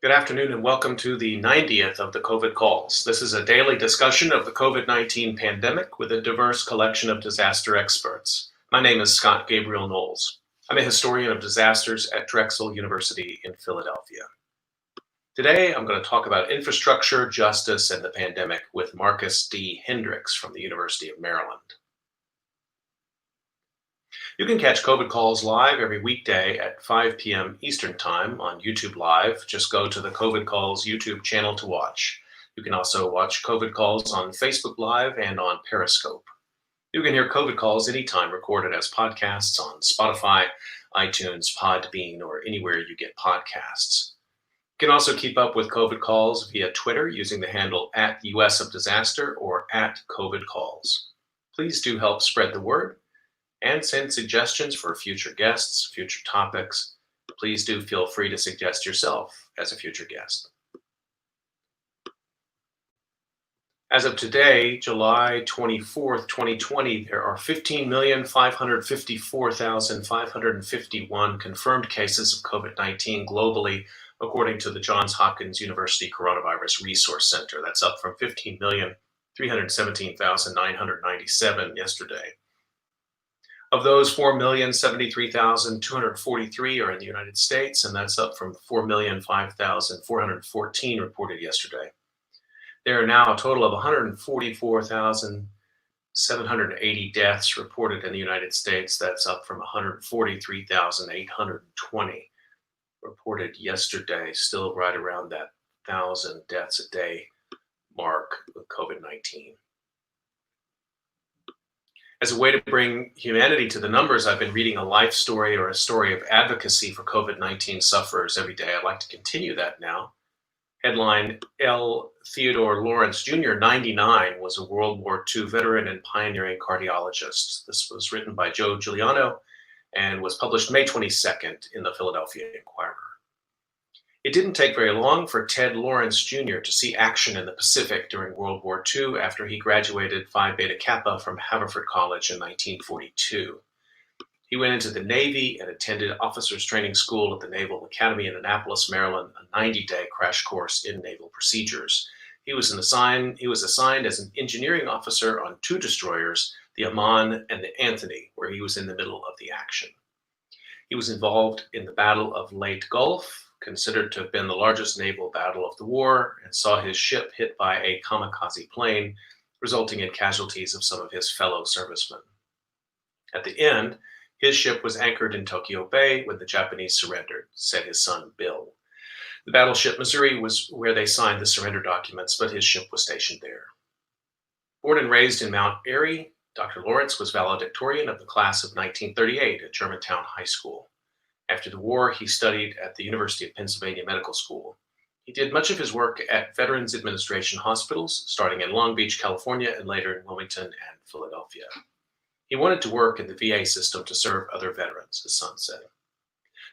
Good afternoon and welcome to the 90th of the COVID calls. This is a daily discussion of the COVID 19 pandemic with a diverse collection of disaster experts. My name is Scott Gabriel Knowles. I'm a historian of disasters at Drexel University in Philadelphia. Today, I'm going to talk about infrastructure, justice, and the pandemic with Marcus D. Hendricks from the University of Maryland. You can catch COVID calls live every weekday at 5 p.m. Eastern Time on YouTube Live. Just go to the COVID calls YouTube channel to watch. You can also watch COVID calls on Facebook Live and on Periscope. You can hear COVID calls anytime recorded as podcasts on Spotify, iTunes, Podbean, or anywhere you get podcasts. You can also keep up with COVID calls via Twitter using the handle @US of Disaster or @COVID calls. Please do help spread the word and send suggestions for future guests, future topics. Please do feel free to suggest yourself as a future guest. As of today, July 24th, 2020, there are 15,554,551 confirmed cases of COVID-19 globally, according to the Johns Hopkins University Coronavirus Resource Center. That's up from 15,317,997 yesterday. Of those, 4,073,243 are in the United States, and that's up from 4,005,414 reported yesterday. There are now a total of 144,780 deaths reported in the United States. That's up from 143,820 reported yesterday, still right around that 1,000 deaths a day mark with COVID-19. As a way to bring humanity to the numbers, I've been reading a life story or a story of advocacy for COVID-19 sufferers every day. I'd like to continue that now. Headline: L. Theodore Lawrence Jr., 99, was a World War II veteran and pioneering cardiologist. This was written by Joe Giuliano and was published May 22nd in the Philadelphia Inquirer. It didn't take very long for Ted Lawrence Jr. to see action in the Pacific during World War II after he graduated Phi Beta Kappa from Haverford College in 1942. He went into the Navy and attended officers training school at the Naval Academy in Annapolis, Maryland, a 90-day crash course in naval procedures. He was assigned as an engineering officer on two destroyers, the Amman and the Anthony, where he was in the middle of the action. He was involved in the Battle of Leyte Gulf, considered to have been the largest naval battle of the war, and saw his ship hit by a kamikaze plane, resulting in casualties of some of his fellow servicemen. At the end, his ship was anchored in Tokyo Bay when the Japanese surrendered, said his son Bill. The battleship Missouri was where they signed the surrender documents, but his ship was stationed there. Born and raised in Mount Airy, Dr. Lawrence was valedictorian of the class of 1938 at Germantown High School. After the war, he studied at the University of Pennsylvania Medical School. He did much of his work at Veterans Administration hospitals, starting in Long Beach, California, and later in Wilmington and Philadelphia. He wanted to work in the VA system to serve other veterans, his son said.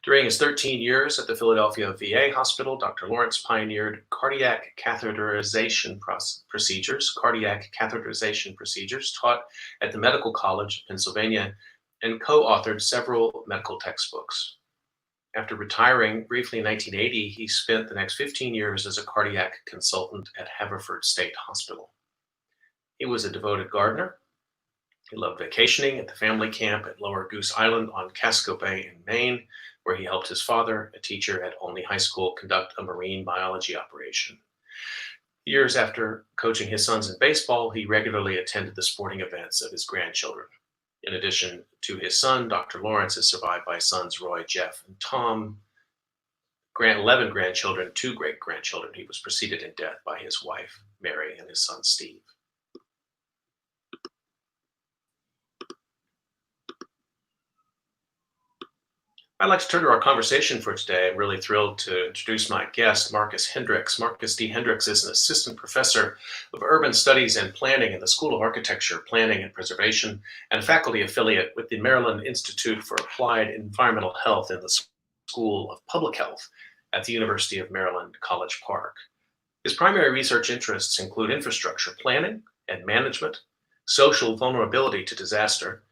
During his 13 years at the Philadelphia VA hospital, Dr. Lawrence pioneered cardiac catheterization procedures taught at the Medical College of Pennsylvania, and co-authored several medical textbooks. After retiring briefly in 1980, he spent the next 15 years as a cardiac consultant at Haverford State Hospital. He was a devoted gardener. He loved vacationing at the family camp at Lower Goose Island on Casco Bay in Maine, where he helped his father, a teacher at Olney High School, conduct a marine biology operation. Years after coaching his sons in baseball, he regularly attended the sporting events of his grandchildren. In addition to his son, Dr. Lawrence is survived by sons Roy, Jeff, and Tom, 11 grandchildren, 2 great-grandchildren. He was preceded in death by his wife, Mary, and his son, Steve. I'd like to turn to our conversation for today. I'm really thrilled to introduce my guest, Marcus Hendricks. Marcus D. Hendricks is an assistant professor of urban studies and planning in the School of Architecture, Planning and Preservation, and a faculty affiliate with the Maryland Institute for Applied Environmental Health in the School of Public Health at the University of Maryland, College Park. His primary research interests include infrastructure planning and management, social vulnerability to disaster,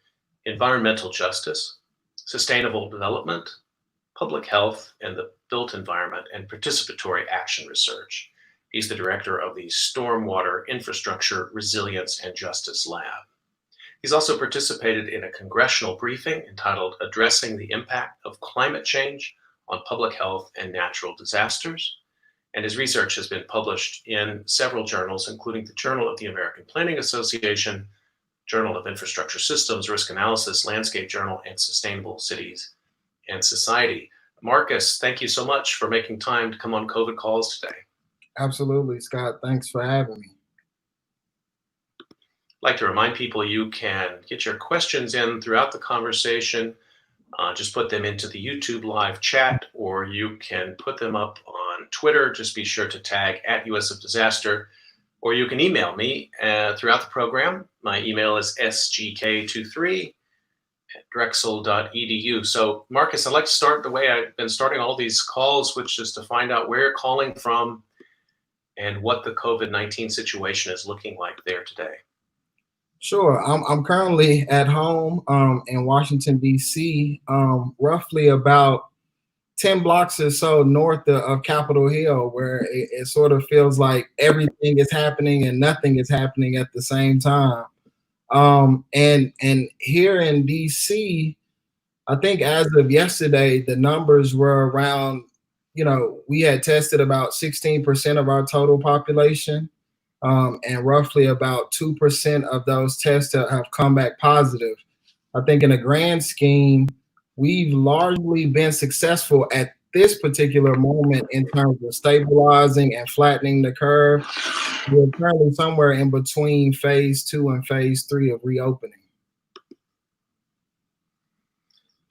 environmental justice, sustainable development, public health and the built environment, and participatory action research. He's the director of the Stormwater Infrastructure Resilience and Justice Lab. He's also participated in a congressional briefing entitled Addressing the Impact of Climate Change on Public Health and Natural Disasters. And his research has been published in several journals, including the Journal of the American Planning Association, Journal of Infrastructure Systems, Risk Analysis, Landscape Journal, and Sustainable Cities and Society. Marcus, thank you so much for making time to come on COVID Calls today. Absolutely, Scott. Thanks for having me. I'd like to remind people you can get your questions in throughout the conversation. Just put them into the YouTube live chat, or you can put them up on Twitter. Just be sure to tag at US of Disaster, or you can email me throughout the program. My email is sgk23@drexel.edu. So, Marcus, I'd like to start the way I've been starting all these calls, which is to find out where you're calling from and what the COVID-19 situation is looking like there today. Sure. I'm currently at home in Washington, D.C., roughly about 10 blocks or so north of Capitol Hill, where it sort of feels like everything is happening and nothing is happening at the same time. And here in D.C., I think as of yesterday, the numbers were around, we had tested about 16% of our total population. And roughly about 2% of those tests have come back positive. I think in a grand scheme, we've largely been successful at this particular moment in terms of stabilizing and flattening the curve. We're currently somewhere in between phase 2 and phase 3 of reopening.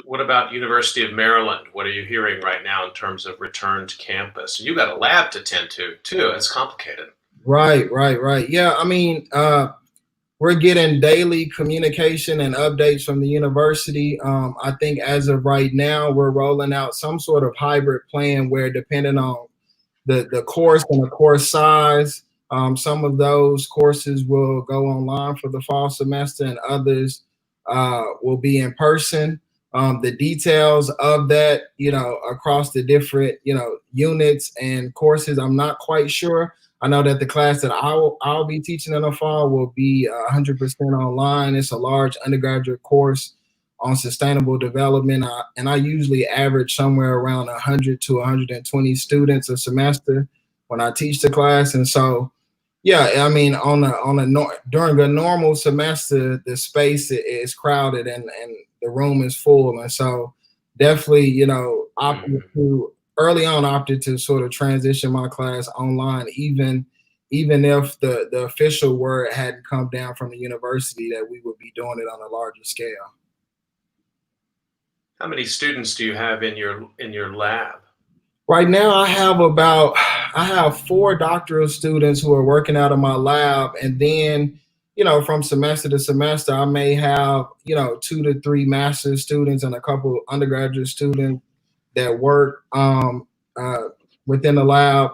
What about University of Maryland? What are you hearing right now in terms of return to campus? You got a lab to tend to, too. It's complicated. Right. Yeah, I mean, we're getting daily communication and updates from the university. I think as of right now, we're rolling out some sort of hybrid plan where, depending on the course and the course size, some of those courses will go online for the fall semester and others will be in person. The details of that, across the different, units and courses, I'm not quite sure. I know that the class that I'll be teaching in the fall will be 100% online. It's a large undergraduate course on sustainable development, and I usually average somewhere around 100 to 120 students a semester when I teach the class. And so, yeah, I mean, during a normal semester, the space is crowded and the room is full, and so definitely, opted to sort of transition my class online, even if the official word hadn't come down from the university that we would be doing it on a larger scale. How many students do you have in your lab? Right now, I have 4 doctoral students who are working out of my lab, and then, from semester to semester, I may have, 2 to 3 master's students and a couple undergraduate students that work within the lab.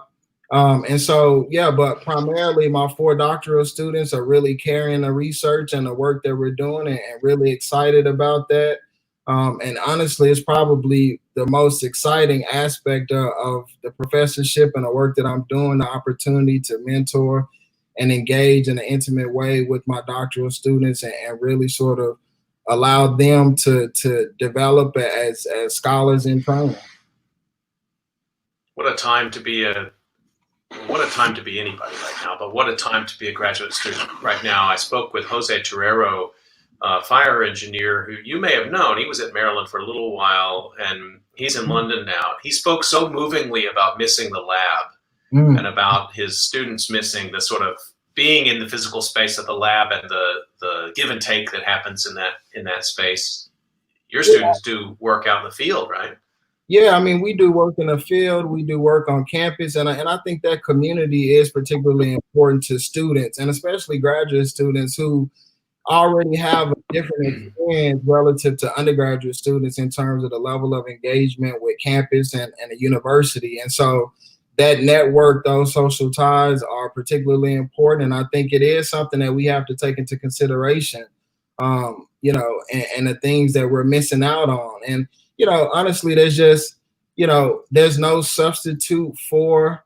And so, yeah, but primarily my 4 doctoral students are really carrying the research and the work that we're doing and really excited about that. And honestly, it's probably the most exciting aspect of the professorship and the work that I'm doing, the opportunity to mentor and engage in an intimate way with my doctoral students and really sort of allow them to develop as scholars in training. What a time to be anybody right now, but what a time to be a graduate student right now. I spoke with Jose Terrero, a fire engineer who you may have known. He was at Maryland for a little while, and he's in London now. He spoke so movingly about missing the lab and about his students missing the sort of being in the physical space of the lab and the give and take that happens in that space. Your students do work out in the field, right? Yeah, I mean, we do work in the field, we do work on campus, and I think that community is particularly important to students, and especially graduate students who already have a different experience relative to undergraduate students in terms of the level of engagement with campus and the university. And so that network, those social ties are particularly important. And I think it is something that we have to take into consideration, and the things that we're missing out on. And, honestly, there's just there's no substitute for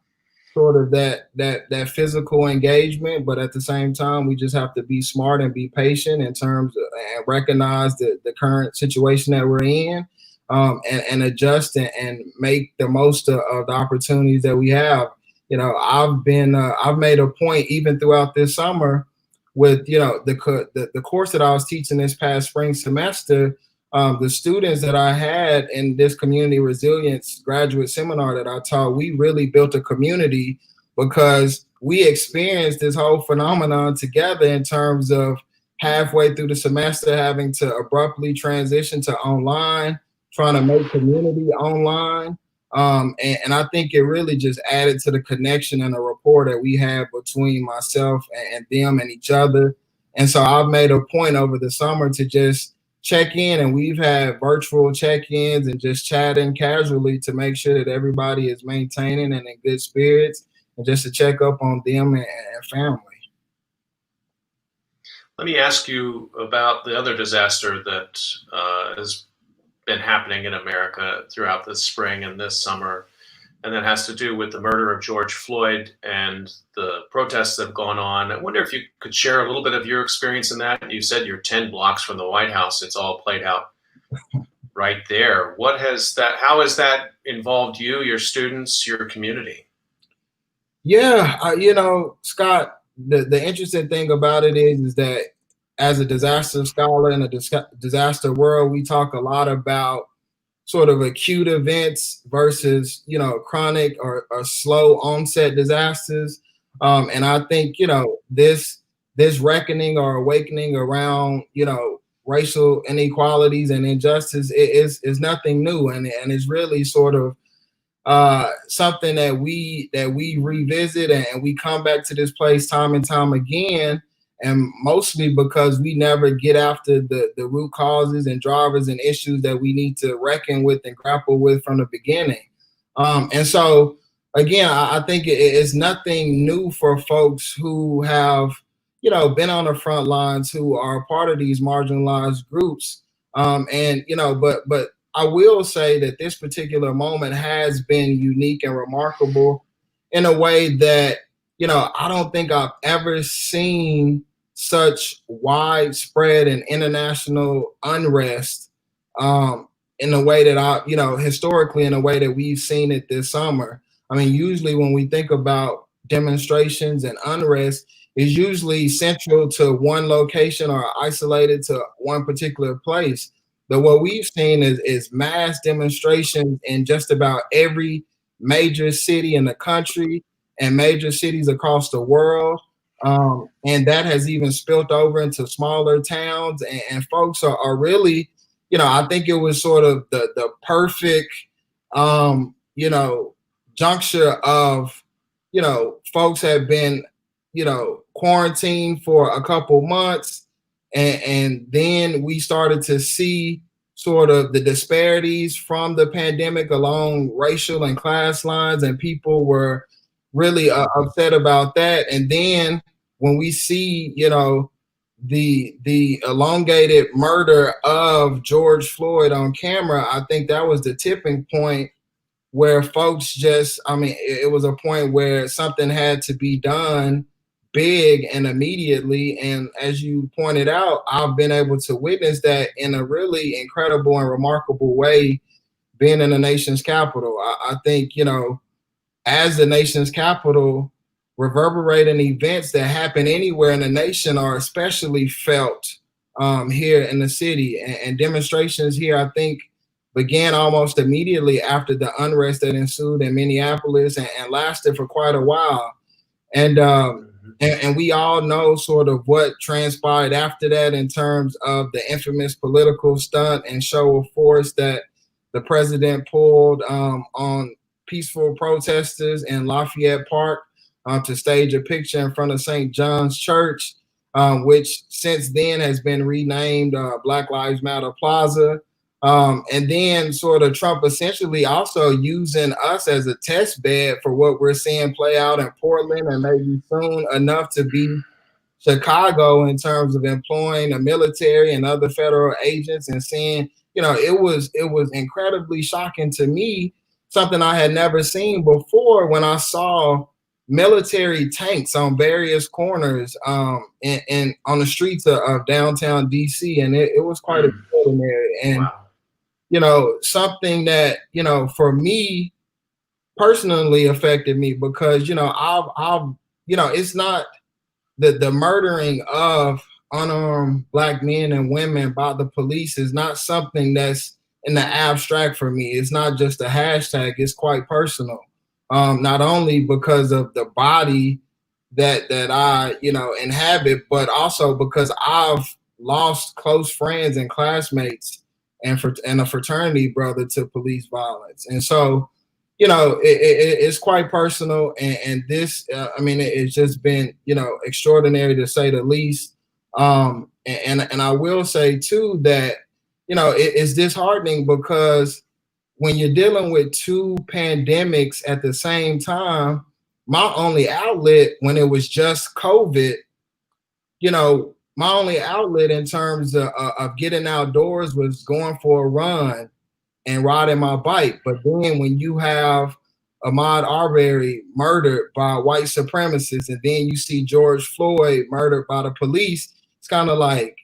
sort of that physical engagement, but at the same time we just have to be smart and be patient in terms of, and recognize the current situation that we're in, and adjust and make the most of the opportunities that we have. I've made a point even throughout this summer with the course that I was teaching this past spring semester. The students that I had in this community resilience graduate seminar that I taught, we really built a community because we experienced this whole phenomenon together in terms of halfway through the semester having to abruptly transition to online, trying to make community online. And I think it really just added to the connection and the rapport that we have between myself and them and each other. And so I've made a point over the summer to just check in, and we've had virtual check-ins and just chatting casually to make sure that everybody is maintaining and in good spirits, and just to check up on them and family. Let me ask you about the other disaster that has been happening in America throughout this spring and this summer, and that has to do with the murder of George Floyd and the protests that have gone on. I wonder if you could share a little bit of your experience in that. You said you're 10 blocks from the White House. It's all played out right there. How has that involved you, your students, your community? Yeah, Scott, the interesting thing about it is that as a disaster scholar in a disaster world, we talk a lot about sort of acute events versus chronic or slow onset disasters, and I think this reckoning or awakening around racial inequalities and injustice is nothing new, and it's really sort of something that we revisit, and we come back to this place time and time again, and mostly because we never get after the root causes and drivers and issues that we need to reckon with and grapple with from the beginning. And so, again, I think it's nothing new for folks who have, been on the front lines, who are part of these marginalized groups. But I will say that this particular moment has been unique and remarkable in a way that, I don't think I've ever seen such widespread and international unrest in a way that historically in a way that we've seen it this summer. I mean, usually when we think about demonstrations and unrest, is usually central to one location or isolated to one particular place. But what we've seen is mass demonstrations in just about every major city in the country and major cities across the world. And that has even spilt over into smaller towns, and folks are really, I think it was sort of the perfect, juncture of, folks have been, quarantined for a couple months, and then we started to see sort of the disparities from the pandemic along racial and class lines, and people were really upset about that. And then when we see, the elongated murder of George Floyd on camera, I think that was the tipping point where folks it was a point where something had to be done big and immediately. And as you pointed out, I've been able to witness that in a really incredible and remarkable way, being in the nation's capital. I think, as the nation's capital, reverberating events that happen anywhere in the nation are especially felt here in the city. And demonstrations here, I think, began almost immediately after the unrest that ensued in Minneapolis and lasted for quite a while. And we all know sort of what transpired after that in terms of the infamous political stunt and show of force that the president pulled on peaceful protesters in Lafayette Park to stage a picture in front of St. John's Church, which since then has been renamed Black Lives Matter Plaza. And then sort of Trump essentially also using us as a test bed for what we're seeing play out in Portland, and maybe soon enough to be Chicago, in terms of employing the military and other federal agents, and seeing, it was incredibly shocking to me something I had never seen before when I saw military tanks on various corners and on the streets of downtown DC, and it was quite Mm. extraordinary. And Wow. something that for me personally affected me because I've it's not the murdering of unarmed black men and women by the police is not something that's in the abstract for me. It's not just a hashtag. It's quite personal. Not only because of the body that I inhabit, but also because I've lost close friends and classmates and a fraternity brother to police violence, and so it's quite personal, and this, I mean, it's just been, extraordinary to say the least. And I will say too that, it's disheartening because when you're dealing with two pandemics at the same time, my only outlet when it was just COVID, my only outlet in terms of getting outdoors was going for a run and riding my bike. But then when you have Ahmaud Arbery murdered by white supremacists, and then you see George Floyd murdered by the police, it's kind of like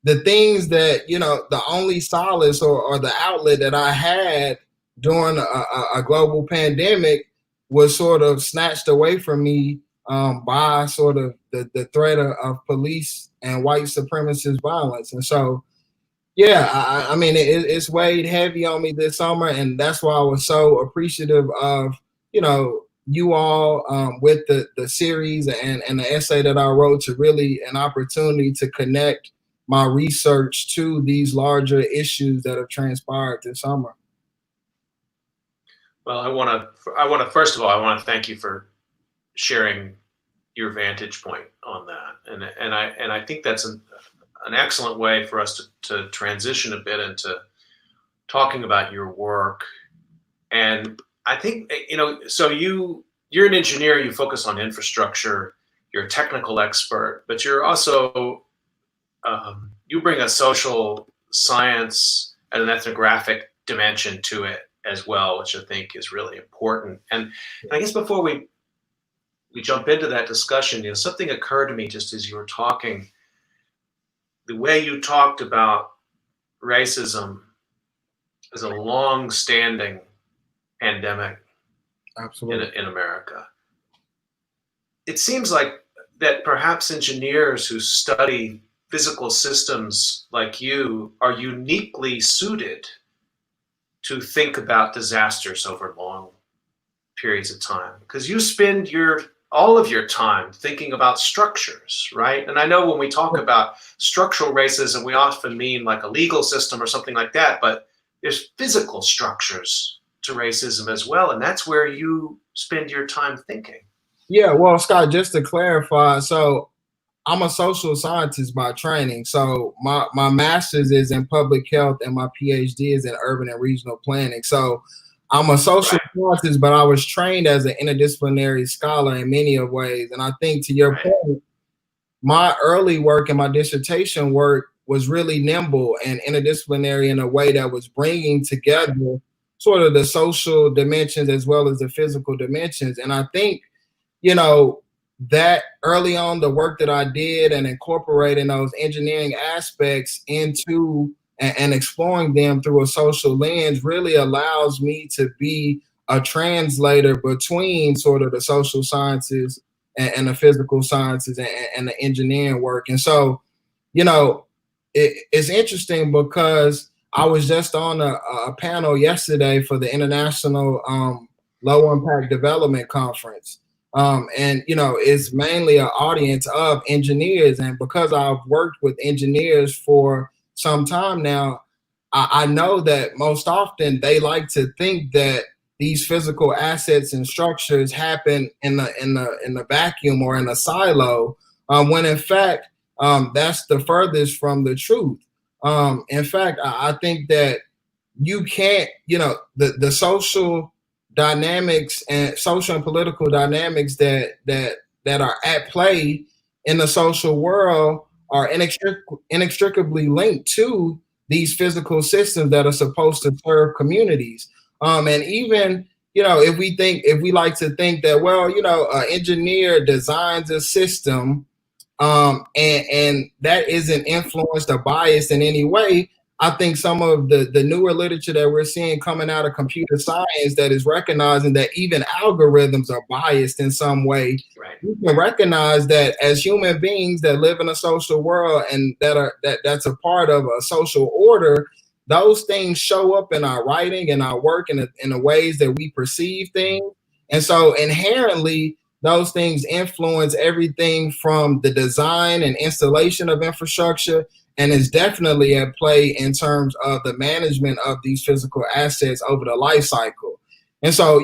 the things that, the only solace or the outlet that I had during a global pandemic was sort of snatched away from me by sort of the threat of police and white supremacist violence. And so, yeah, I mean, it's weighed heavy on me this summer, and that's why I was so appreciative of, you all with the series and the essay that I wrote, to really an opportunity to connect my research to these larger issues that have transpired this summer. Well, I want to first of all, I want to thank you for sharing your vantage point on that, and I think that's an excellent way for us to transition a bit into talking about your work. And I think, so you're an engineer, you focus on infrastructure, you're a technical expert, but you're also, you bring a social science and an ethnographic dimension to it as well, which I think is really important. And I guess before we jump into that discussion, something occurred to me just as you were talking. The way you talked about racism as a long-standing pandemic Absolutely. in America. It seems like that perhaps engineers who study physical systems like you are uniquely suited to think about disasters over long periods of time, because you spend all of your time thinking about structures, right? And I know when we talk about structural racism, we often mean like a legal system or something like that, but there's physical structures to racism as well, and that's where you spend your time thinking. Yeah, well, Scott, just to clarify, so I'm a social scientist by training. So my master's is in public health and my PhD is in urban and regional planning. So I'm a social scientist, but I was trained as an interdisciplinary scholar in many of ways. And I think, to your point, my early work and my dissertation work was really nimble and interdisciplinary in a way that was bringing together sort of the social dimensions as well as the physical dimensions. And I think, that early on, the work that I did and incorporating those engineering aspects into and exploring them through a social lens really allows me to be a translator between sort of the social sciences and the physical sciences and the engineering work. And so, it's interesting because I was just on a panel yesterday for the International Low Impact Development Conference. And it's mainly an audience of engineers, and because I've worked with engineers for some time now, I know that most often they like to think that these physical assets and structures happen in the vacuum or in a silo, when in fact that's the furthest from the truth. In fact, I think that you can't, the social dynamics and social and political dynamics that are at play in the social world are inextricably linked to these physical systems that are supposed to serve communities. And even, if we like to think that, well, an engineer designs a system, and that isn't influenced or biased in any way. I think some of the newer literature that we're seeing coming out of computer science that is recognizing that even algorithms are biased in some way. Right. You can recognize that as human beings that live in a social world and that's a part of a social order, those things show up in our writing and our work in the ways that we perceive things. And so inherently, those things influence everything from the design and installation of infrastructure, and is definitely at play in terms of the management of these physical assets over the life cycle. And so,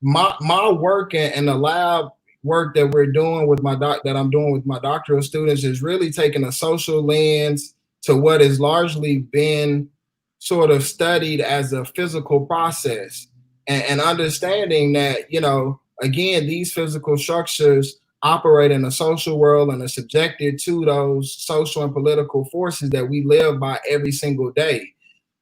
my work and the lab work that we're doing with I'm doing with my doctoral students is really taking a social lens to what has largely been sort of studied as a physical process, and understanding that, again, these physical structures operate in a social world and are subjected to those social and political forces that we live by every single day.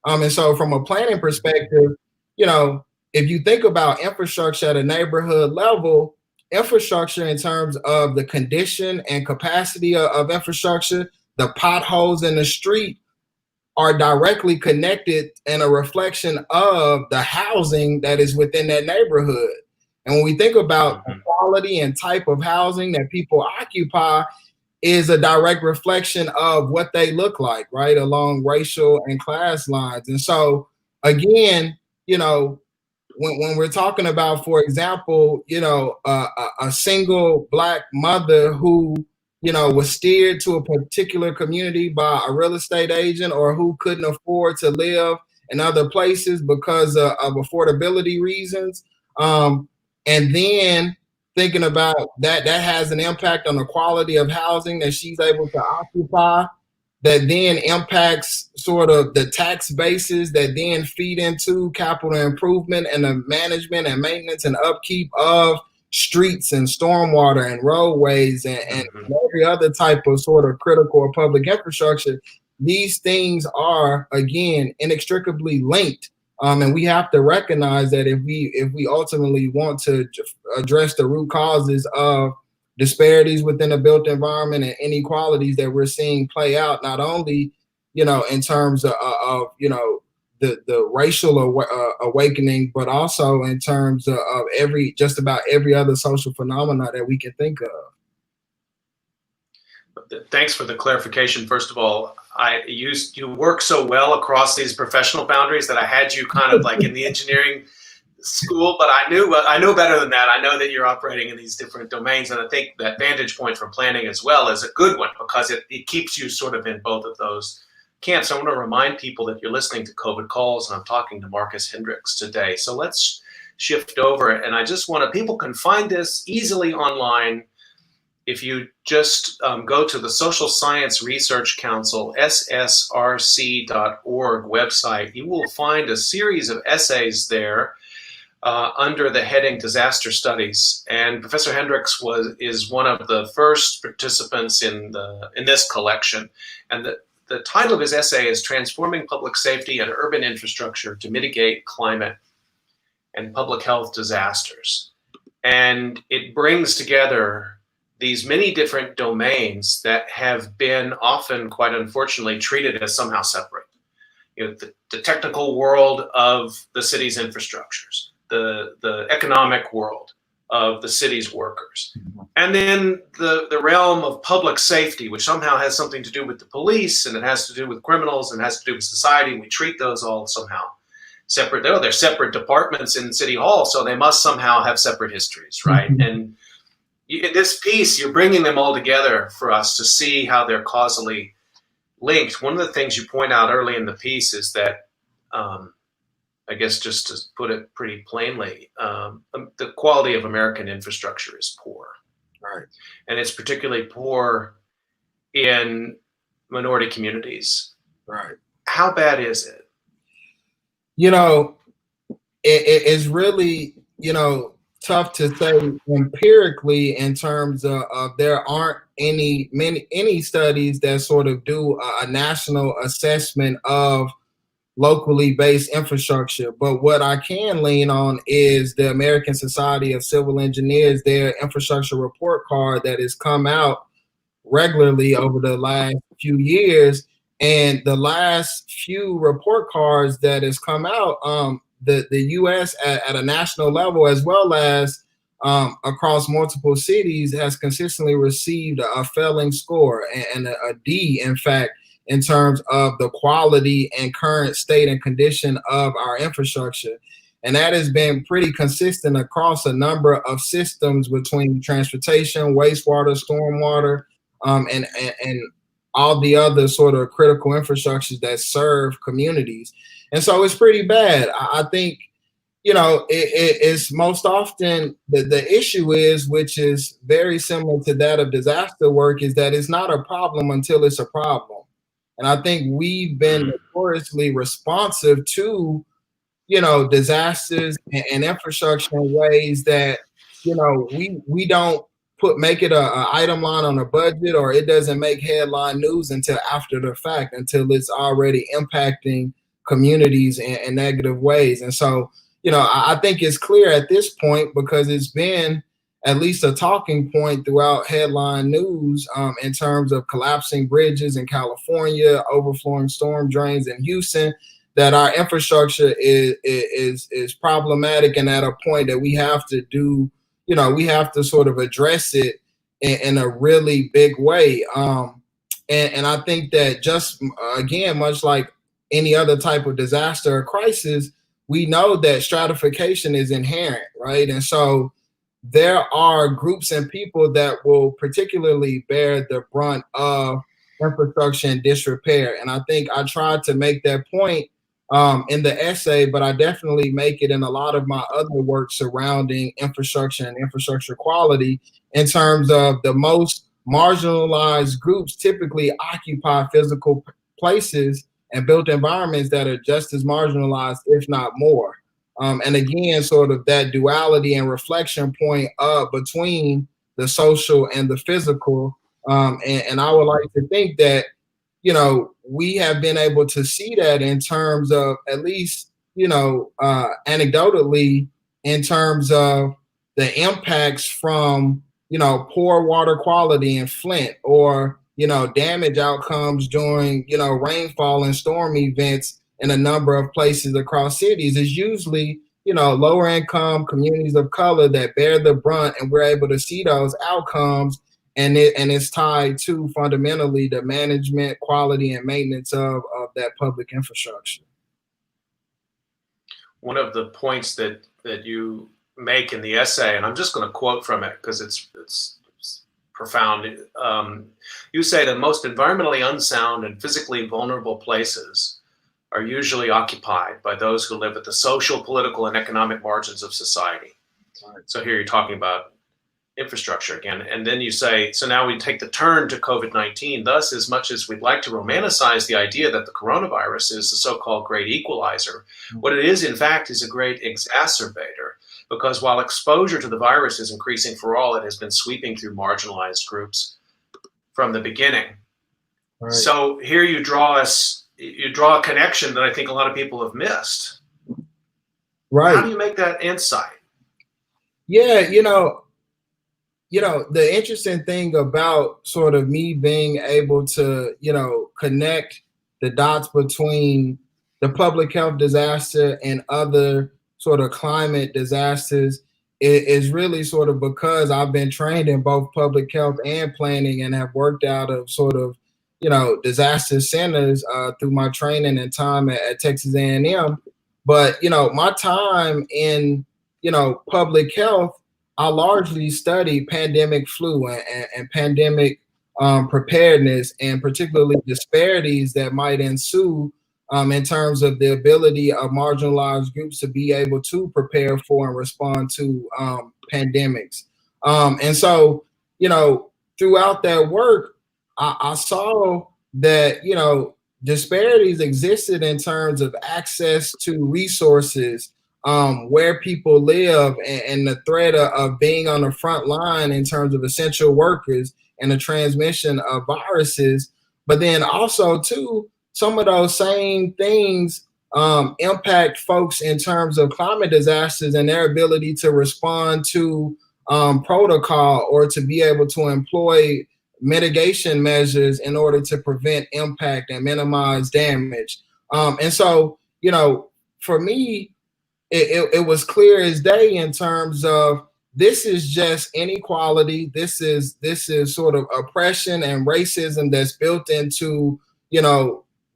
And so from a planning perspective, if you think about infrastructure at a neighborhood level, infrastructure in terms of the condition and capacity of infrastructure, the potholes in the street are directly connected and a reflection of the housing that is within that neighborhood. And when we think about the quality and type of housing that people occupy, is a direct reflection of what they look like, right, along racial and class lines. And so, again, when we're talking about, for example, a single Black mother who, was steered to a particular community by a real estate agent, or who couldn't afford to live in other places because of affordability reasons, and then thinking about that has an impact on the quality of housing that she's able to occupy, that then impacts sort of the tax bases that then feed into capital improvement and the management and maintenance and upkeep of streets and stormwater and roadways and every other type of sort of critical or public infrastructure. These things are, again, inextricably linked. And we have to recognize that if we ultimately want to address the root causes of disparities within the built environment and inequalities that we're seeing play out, not only, in terms of the racial awakening, but also in terms of just about every other social phenomena that we can think of. Thanks for the clarification. First of all, you work so well across these professional boundaries that I had you kind of like in the engineering school, but I know better than that. I know that you're operating in these different domains, and I think that vantage point from planning as well is a good one, because it keeps you sort of in both of those camps. I want to remind people that you're listening to COVID Calls, and I'm talking to Marcus Hendricks today. So let's shift over, and I just want to, people can find this easily online. If you just go to the Social Science Research Council, ssrc.org website, you will find a series of essays there under the heading Disaster Studies. And Professor Hendricks is one of the first participants in this collection. And the title of his essay is Transforming Public Safety and Urban Infrastructure to Mitigate Climate and Public Health Disasters. And it brings together these many different domains that have been often, quite unfortunately, treated as somehow separate. The technical world of the city's infrastructures, the economic world of the city's workers, and then the realm of public safety, which somehow has something to do with the police, and it has to do with criminals, and it has to do with society. We treat those all somehow separate. They're separate departments in City Hall, so they must somehow have separate histories, right? And in this piece, you're bringing them all together for us to see how they're causally linked. One of the things you point out early in the piece is that, I guess just to put it pretty plainly, the quality of American infrastructure is poor. Right. And it's particularly poor in minority communities. Right. How bad is it? It is really, tough to say empirically in terms of there aren't any studies that sort of do a national assessment of locally based infrastructure. But what I can lean on is the American Society of Civil Engineers, their infrastructure report card that has come out regularly over the last few years. And the last few report cards that has come out, the U.S. At a national level, as well as across multiple cities, has consistently received a failing score and a D, in fact, in terms of the quality and current state and condition of our infrastructure. And that has been pretty consistent across a number of systems between transportation, wastewater, stormwater, and all the other sort of critical infrastructures that serve communities. And so it's pretty bad. I think, it's most often the issue is, which is very similar to that of disaster work, is that it's not a problem until it's a problem. And I think we've been notoriously responsive to, disasters and infrastructure in ways that, we don't make it a item line on a budget, or it doesn't make headline news until after the fact, until it's already impacting communities in negative ways. And so, I think it's clear at this point, because it's been at least a talking point throughout headline news, in terms of collapsing bridges in California, overflowing storm drains in Houston, that our infrastructure is problematic, and at a point that we have to do, we have to sort of address it in a really big way. And I think that, just again, much like any other type of disaster or crisis, we know that stratification is inherent, right? And so there are groups and people that will particularly bear the brunt of infrastructure and disrepair. And I think I tried to make that point in the essay, but I definitely make it in a lot of my other work surrounding infrastructure and infrastructure quality, in terms of the most marginalized groups typically occupy physical places and built environments that are just as marginalized, if not more. And again, sort of that duality and reflection point between the social and the physical. And I would like to think that, we have been able to see that in terms of, at least, anecdotally, in terms of the impacts from, poor water quality in Flint, or, damage outcomes during, rainfall and storm events in a number of places across cities, is usually, lower income communities of color that bear the brunt, and we're able to see those outcomes. And it's tied to, fundamentally, the management, quality, and maintenance of that public infrastructure. One of the points that you make in the essay, and I'm just going to quote from it because it's profound. You say the most environmentally unsound and physically vulnerable places are usually occupied by those who live at the social, political, and economic margins of society. Right. So here you're talking about infrastructure again. And then you say, so now we take the turn to COVID-19. Thus, as much as we'd like to romanticize the idea that the coronavirus is the so-called great equalizer, what it is, in fact, is a great exacerbator. Because while exposure to the virus is increasing for all, it has been sweeping through marginalized groups from the beginning. Right. So here you draw a connection that I think a lot of people have missed. Right. How do you make that insight? Yeah, the interesting thing about sort of me being able to, connect the dots between the public health disaster and other sort of climate disasters is really sort of because I've been trained in both public health and planning, and have worked out of sort of, disaster centers through my training and time at Texas A&M. But, my time in, public health, I largely study pandemic flu and pandemic preparedness, and particularly disparities that might ensue in terms of the ability of marginalized groups to be able to prepare for and respond to pandemics. And so, throughout that work, I saw that, disparities existed in terms of access to resources, where people live, and the threat of being on the front line in terms of essential workers and the transmission of viruses. But then also, too, some of those same things impact folks in terms of climate disasters and their ability to respond to protocol or to be able to employ mitigation measures in order to prevent impact and minimize damage. And so, for me, it was clear as day in terms of this is just inequality. This is sort of oppression and racism that's built into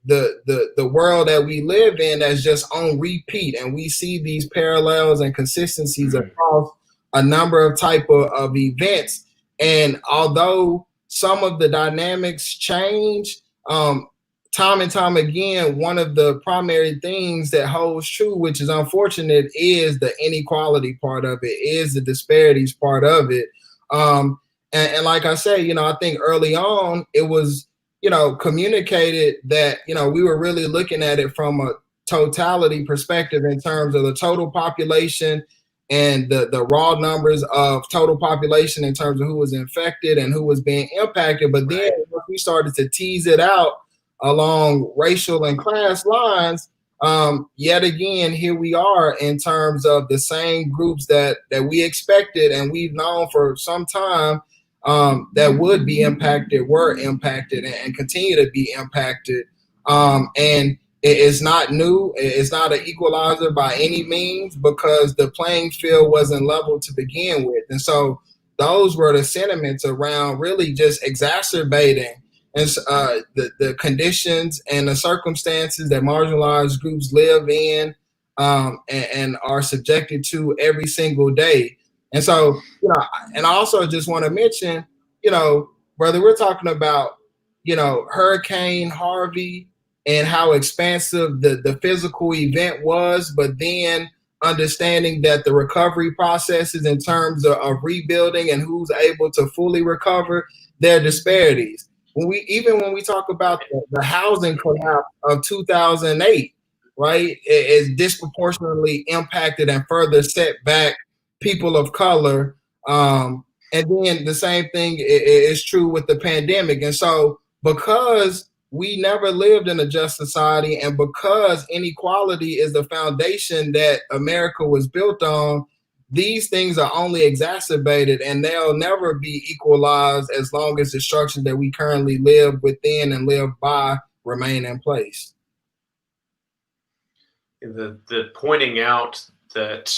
the world that we live in, that's just on repeat, and we see these parallels and consistencies across a number of type of events. And although some of the dynamics change, time and time again, one of the primary things that holds true, which is unfortunate, is the inequality part of it, is the disparities part of it. And like I say, I think early on it was, communicated that, we were really looking at it from a totality perspective in terms of the total population and the raw numbers of total population in terms of who was infected and who was being impacted. But then we started to tease it out along racial and class lines, yet again, here we are in terms of the same groups that we expected and we've known for some time that would be impacted, were impacted, and continue to be impacted. And it's not new. It's not an equalizer by any means, because the playing field wasn't level to begin with. And so those were the sentiments around really just exacerbating and the conditions and the circumstances that marginalized groups live in and are subjected to every single day. And so, and I also just want to mention, brother, we're talking about, Hurricane Harvey and how expansive the physical event was, but then understanding that the recovery processes in terms of rebuilding and who's able to fully recover, there are disparities. When we talk about the housing collapse of 2008, right, it is disproportionately impacted and further set back people of color. And then the same thing is true with the pandemic. And so because we never lived in a just society, and because inequality is the foundation that America was built on, these things are only exacerbated, and they'll never be equalized as long as the structures that we currently live within and live by remain in place. The pointing out that,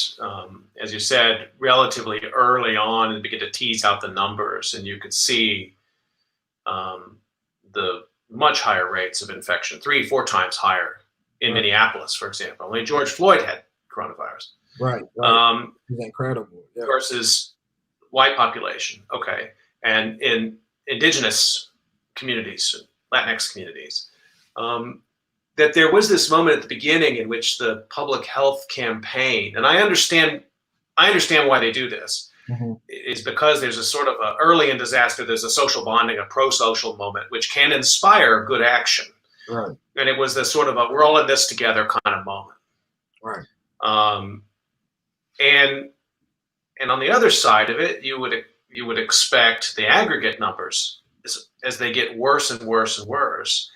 as you said, relatively early on, and begin to tease out the numbers, and you could see the much higher rates of infection, 3-4 times higher in Minneapolis, for example. Only George Floyd had coronavirus. Right. It's incredible. Yeah. Versus white population. Okay. And in indigenous communities, Latinx communities, that there was this moment at the beginning in which the public health campaign, and I understand why they do this, is because there's a sort of early in disaster, there's a social bonding, a pro-social moment, which can inspire good action. Right. And it was this sort of we're all in this together kind of moment. Right. And on the other side of it, you would expect the aggregate numbers as they get worse and worse and worse.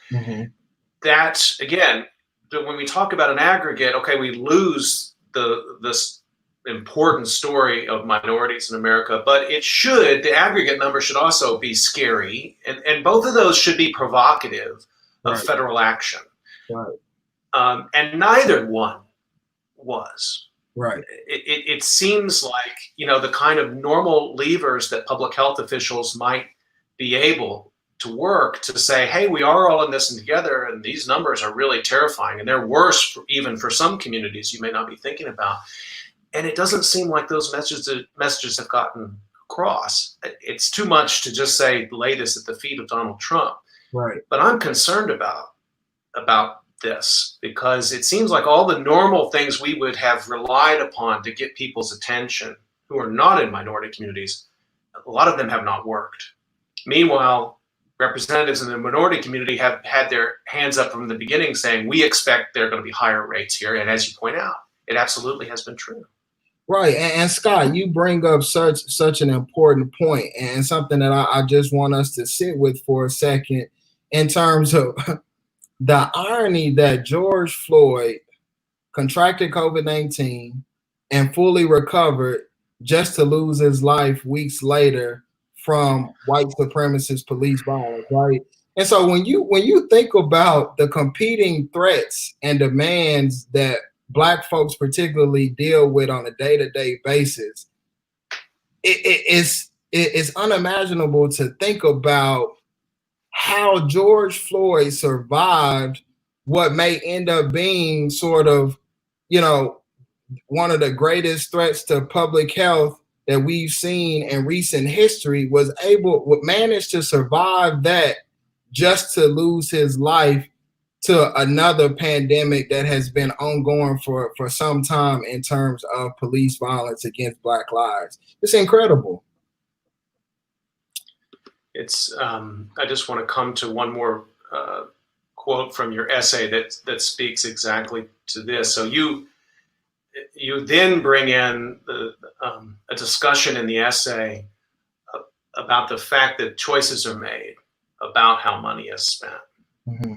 That, again, when we talk about an aggregate, okay, we lose this important story of minorities in America, but the aggregate number should also be scary, and both of those should be provocative of federal action. Right. And neither one was. Right. It seems like, the kind of normal levers that public health officials might be able to work to say, hey, we are all in this together, and these numbers are really terrifying, and they're worse even for some communities you may not be thinking about. And it doesn't seem like those messages have gotten across. It's too much to just say, lay this at the feet of Donald Trump. Right. But I'm concerned about this, because it seems like all the normal things we would have relied upon to get people's attention who are not in minority communities, a lot of them have not worked. Meanwhile, representatives in the minority community have had their hands up from the beginning saying, we expect there are going to be higher rates here. And as you point out, it absolutely has been true. Right. And Scott, you bring up such an important point, and something that I just want us to sit with for a second, in terms of the irony that George Floyd contracted COVID-19 and fully recovered just to lose his life weeks later from white supremacist police violence, right? And so when you think about the competing threats and demands that Black folks particularly deal with on a day-to-day basis, it's unimaginable to think about how George Floyd survived what may end up being sort of, one of the greatest threats to public health that we've seen in recent history, managed to survive that just to lose his life to another pandemic that has been ongoing for some time in terms of police violence against Black lives. It's incredible. It's I just want to come to one more quote from your essay that speaks exactly to this. So you then bring in a discussion in the essay about the fact that choices are made about how money is spent. Mm-hmm.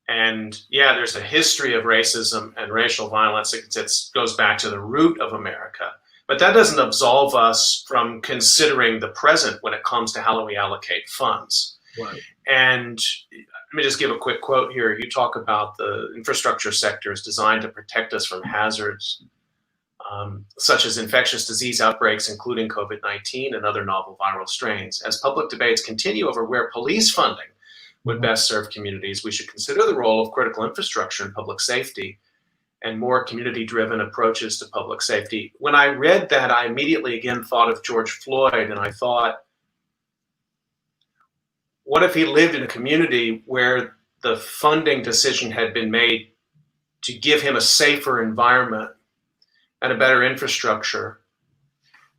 And yeah, there's a history of racism and racial violence. It goes back to the root of America. But that doesn't absolve us from considering the present when it comes to how we allocate funds. Right. And let me just give a quick quote here. You talk about the infrastructure sector is designed to protect us from hazards such as infectious disease outbreaks, including COVID-19 and other novel viral strains. As public debates continue over where police funding would best serve communities, we should consider the role of critical infrastructure in public safety and more community-driven approaches to public safety. When I read that, I immediately again thought of George Floyd, and I thought, what if he lived in a community where the funding decision had been made to give him a safer environment and a better infrastructure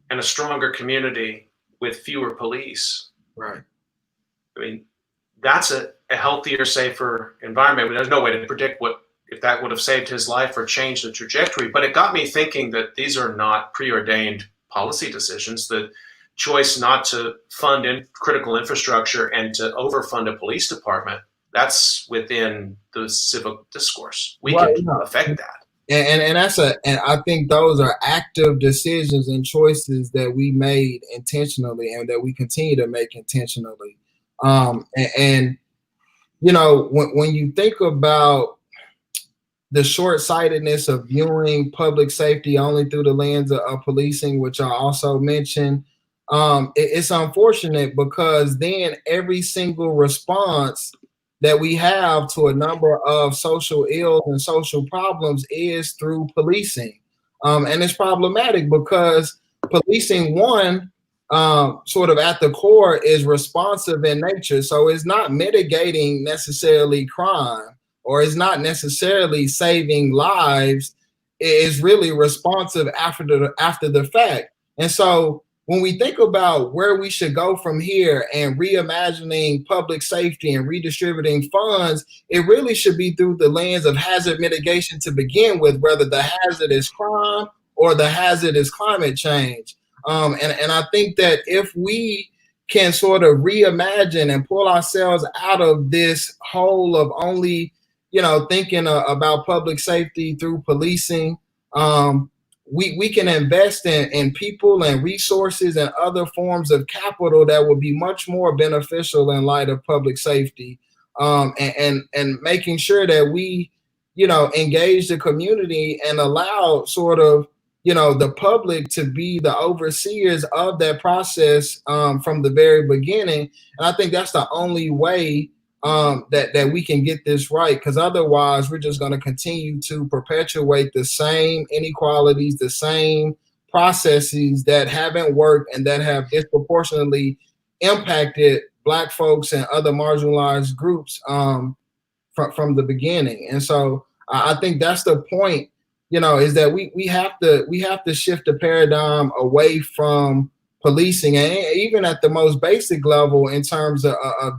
and a stronger community with fewer police? Right. I mean, that's a healthier, safer environment. I mean, there's no way to predict if that would have saved his life or changed the trajectory, but it got me thinking that these are not preordained policy decisions. The choice not to fund critical infrastructure and to overfund a police department, that's within the civic discourse. We can affect that. And I think those are active decisions and choices that we made intentionally and that we continue to make intentionally. When you think about the short-sightedness of viewing public safety only through the lens of policing, which I also mentioned, it's unfortunate because then every single response that we have to a number of social ills and social problems is through policing. And it's problematic because policing, sort of at the core, is responsive in nature. So it's not mitigating necessarily crime, or it's not necessarily saving lives. It's really responsive after the fact. And so when we think about where we should go from here and reimagining public safety and redistributing funds, it really should be through the lens of hazard mitigation to begin with, whether the hazard is crime or the hazard is climate change. And I think that if we can sort of reimagine and pull ourselves out of this hole of only, thinking about public safety through policing, we can invest in people and resources and other forms of capital that would be much more beneficial in light of public safety, and making sure that we, engage the community and allow sort of, the public to be the overseers of that process from the very beginning. And I think that's the only way that we can get this right, because otherwise we're just going to continue to perpetuate the same inequalities, the same processes that haven't worked and that have disproportionately impacted Black folks and other marginalized groups from the beginning. And so I think that's the point, is that we have to shift the paradigm away from policing, and even at the most basic level in terms of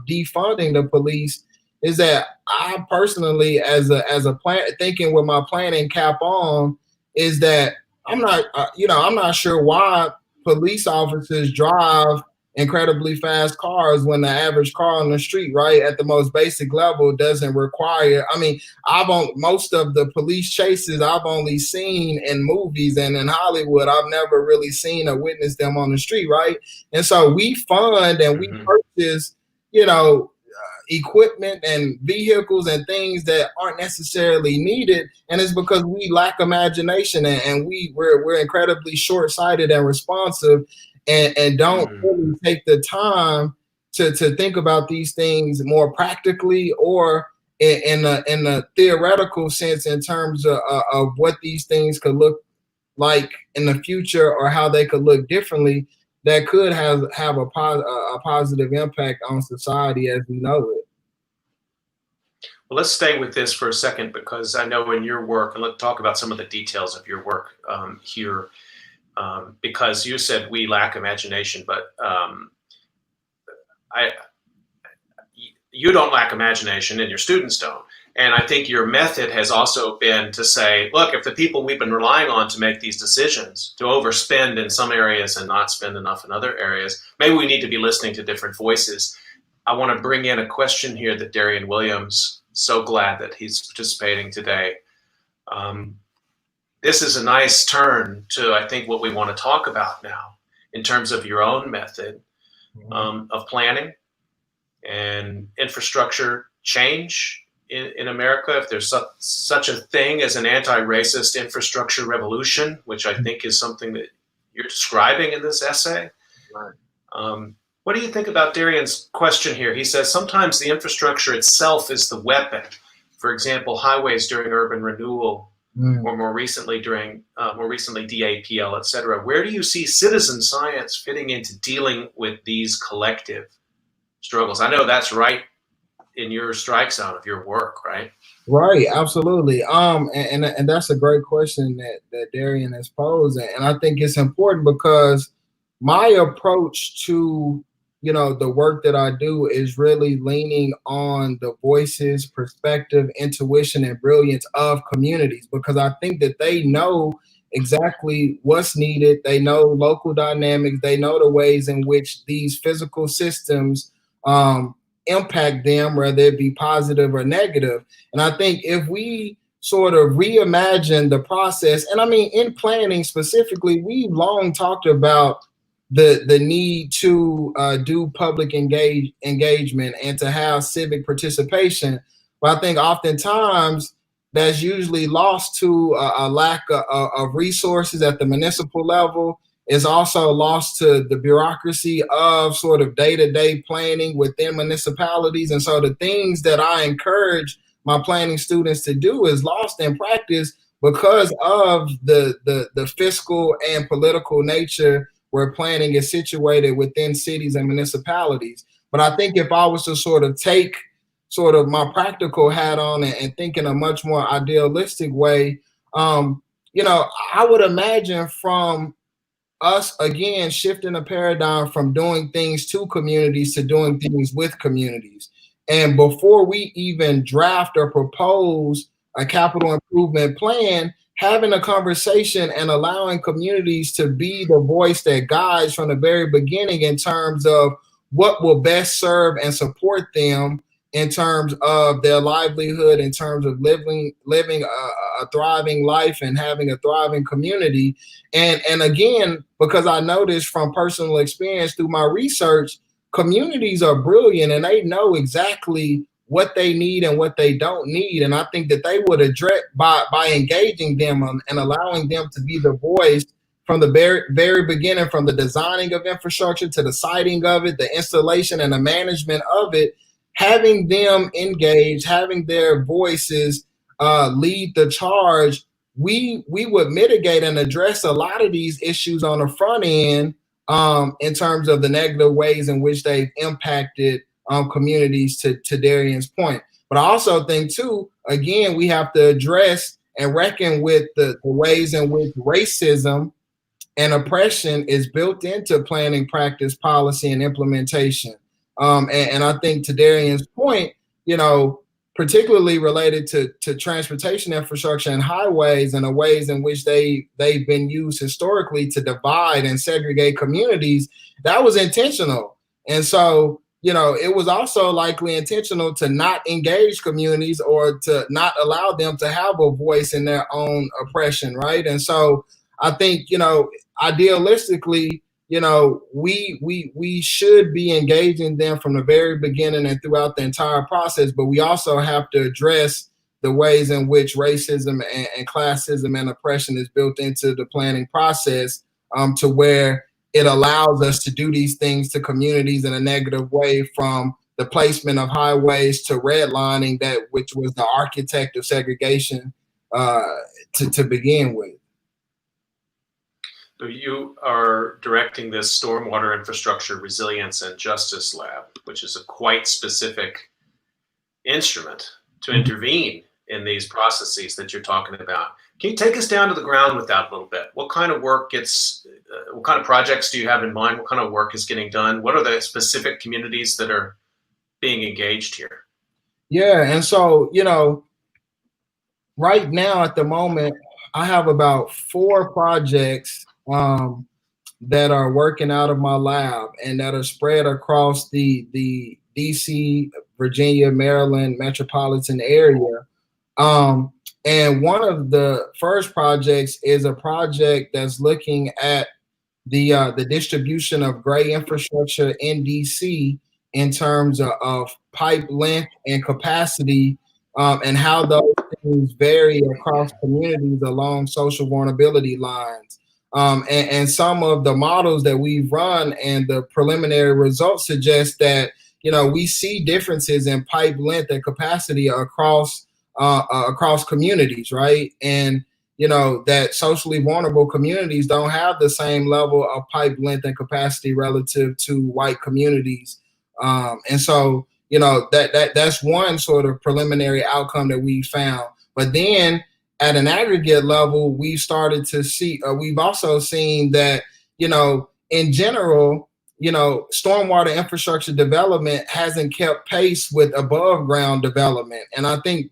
defunding the police, is that I personally, as a plan, thinking with my planning cap on, is that I'm not sure why police officers drive incredibly fast cars when the average car on the street, right, at the most basic level doesn't require. I mean, most of the police chases I've only seen in movies and in Hollywood. I've never really seen or witnessed them on the street, right? And so we fund and we Mhm. purchase, you know, equipment and vehicles and things that aren't necessarily needed, and it's because we lack imagination, and we're incredibly short-sighted and responsive, and don't Mhm. really take the time to think about these things more practically, or in a theoretical sense, in terms of what these things could look like in the future, or how they could look differently, that could have a positive impact on society as we know it. Well, let's stay with this for a second because I know in your work, and let's talk about some of the details of your work here. Because you said we lack imagination, but I, you don't lack imagination, and your students don't. And I think your method has also been to say, look, if the people we've been relying on to make these decisions, to overspend in some areas and not spend enough in other areas, maybe we need to be listening to different voices. I want to bring in a question here that Darian Williams, so glad that he's participating today. Um, this is a nice turn to, I think, what we want to talk about now in terms of your own method of planning and infrastructure change in America. If there's such a thing as an anti-racist infrastructure revolution, which I think is something that you're describing in this essay. Right. What do you think about Darian's question here? He says sometimes the infrastructure itself is the weapon. For example, highways during urban renewal, or more recently DAPL, et cetera. Where do you see citizen science fitting into dealing with these collective struggles? I know that's right in your strike zone of your work, right? Right, absolutely. And that's a great question that Darian has posed, and I think it's important because my approach to, you know, the work that I do is really leaning on the voices, perspective, intuition, and brilliance of communities, because I think that they know exactly what's needed. They know local dynamics. They know the ways in which these physical systems impact them, whether it be positive or negative. And I think if we sort of reimagine the process, and I mean, in planning specifically, we've long talked about the need to do public engagement and to have civic participation. But I think oftentimes that's usually lost to a lack of resources at the municipal level. Is also lost to the bureaucracy of sort of day-to-day planning within municipalities. And so the things that I encourage my planning students to do is lost in practice because of the fiscal and political nature where planning is situated within cities and municipalities. But I think if I was to sort of take sort of my practical hat on and think in a much more idealistic way, you know, I would imagine from us again shifting the paradigm from doing things to communities to doing things with communities. And before we even draft or propose a capital improvement plan, having a conversation and allowing communities to be the voice that guides from the very beginning in terms of what will best serve and support them in terms of their livelihood, in terms of living a thriving life and having a thriving community. And again, because I noticed from personal experience through my research, communities are brilliant and they know exactly what they need and what they don't need. And I think that they would address by engaging them and allowing them to be the voice from the very beginning, from the designing of infrastructure to the siting of it, the installation and the management of it, having them engage, having their voices lead the charge. We would mitigate and address a lot of these issues on the front end, in terms of the negative ways in which they've impacted communities, to Darian's point. But I also think too, again, we have to address and reckon with the ways in which racism and oppression is built into planning, practice, policy, and implementation. And I think to Darian's point, you know, particularly related to transportation infrastructure and highways and the ways in which they've been used historically to divide and segregate communities, that was intentional. And so, it was also likely intentional to not engage communities or to not allow them to have a voice in their own oppression, right? And so I think, idealistically, we should be engaging them from the very beginning and throughout the entire process, but we also have to address the ways in which racism and classism and oppression is built into the planning process, to where it allows us to do these things to communities in a negative way, from the placement of highways to redlining, that which was the architect of segregation to begin with. So you are directing this Stormwater Infrastructure Resilience and Justice Lab, which is a quite specific instrument to intervene in these processes that you're talking about. Can you take us down to the ground with that a little bit? What kind of work what kind of projects do you have in mind? What kind of work is getting done? What are the specific communities that are being engaged here? Yeah, and so, right now at the moment, I have about 4 projects that are working out of my lab and that are spread across the DC, Virginia, Maryland metropolitan area. And one of the first projects is a project that's looking at the distribution of gray infrastructure in DC in terms of pipe length and capacity, and how those things vary across communities along social vulnerability lines. And some of the models that we've run and the preliminary results suggest that, we see differences in pipe length and capacity across communities, right? And that socially vulnerable communities don't have the same level of pipe length and capacity relative to white communities. And so, that's one sort of preliminary outcome that we found. But then at an aggregate level, we've started to see, we've also seen that, in general, stormwater infrastructure development hasn't kept pace with above ground development. And I think,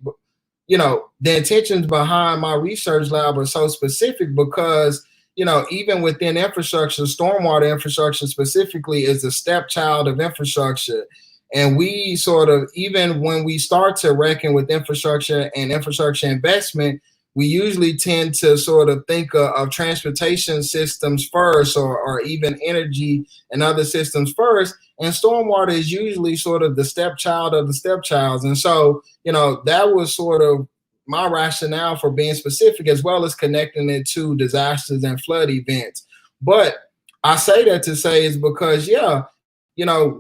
the intentions behind my research lab are so specific because, even within infrastructure, stormwater infrastructure specifically is the stepchild of infrastructure. And we sort of, even when we start to reckon with infrastructure and infrastructure investment, we usually tend to sort of think of transportation systems first, or even energy and other systems first. And stormwater is usually sort of the stepchild of the stepchilds. And so, that was sort of my rationale for being specific, as well as connecting it to disasters and flood events. But I say that to say is because,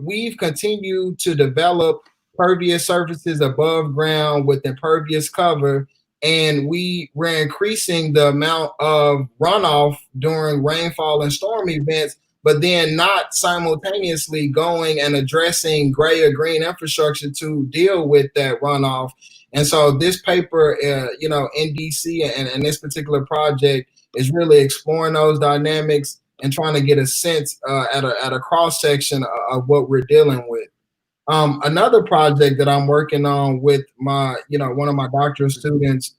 we've continued to develop pervious surfaces above ground with impervious cover, and we're increasing the amount of runoff during rainfall and storm events, but then not simultaneously going and addressing gray or green infrastructure to deal with that runoff. And so this paper, in DC and this particular project is really exploring those dynamics and trying to get a sense at a cross section of what we're dealing with. Another project that I'm working on with one of my doctoral students,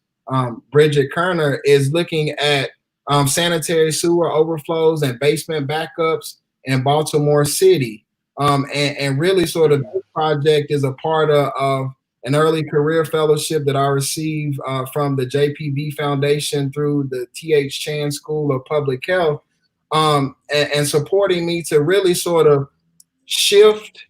Bridget Kerner, is looking at sanitary sewer overflows and basement backups in Baltimore City. And really sort of this project is a part of an early career fellowship that I received from the JPB Foundation through the T.H. Chan School of Public Health, and supporting me to really sort of shift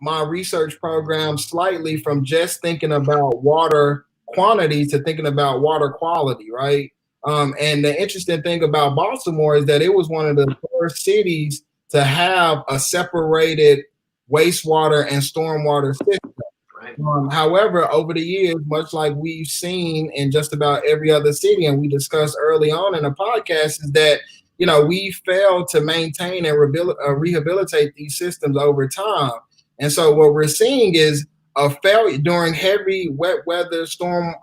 my research program slightly from just thinking about water quantity to thinking about water quality, right? And the interesting thing about Baltimore is that it was one of the first cities to have a separated wastewater and stormwater system. However, over the years, much like we've seen in just about every other city, and we discussed early on in the podcast, is that we failed to maintain and rehabilitate these systems over time. And so what we're seeing is a failure during heavy wet weather storm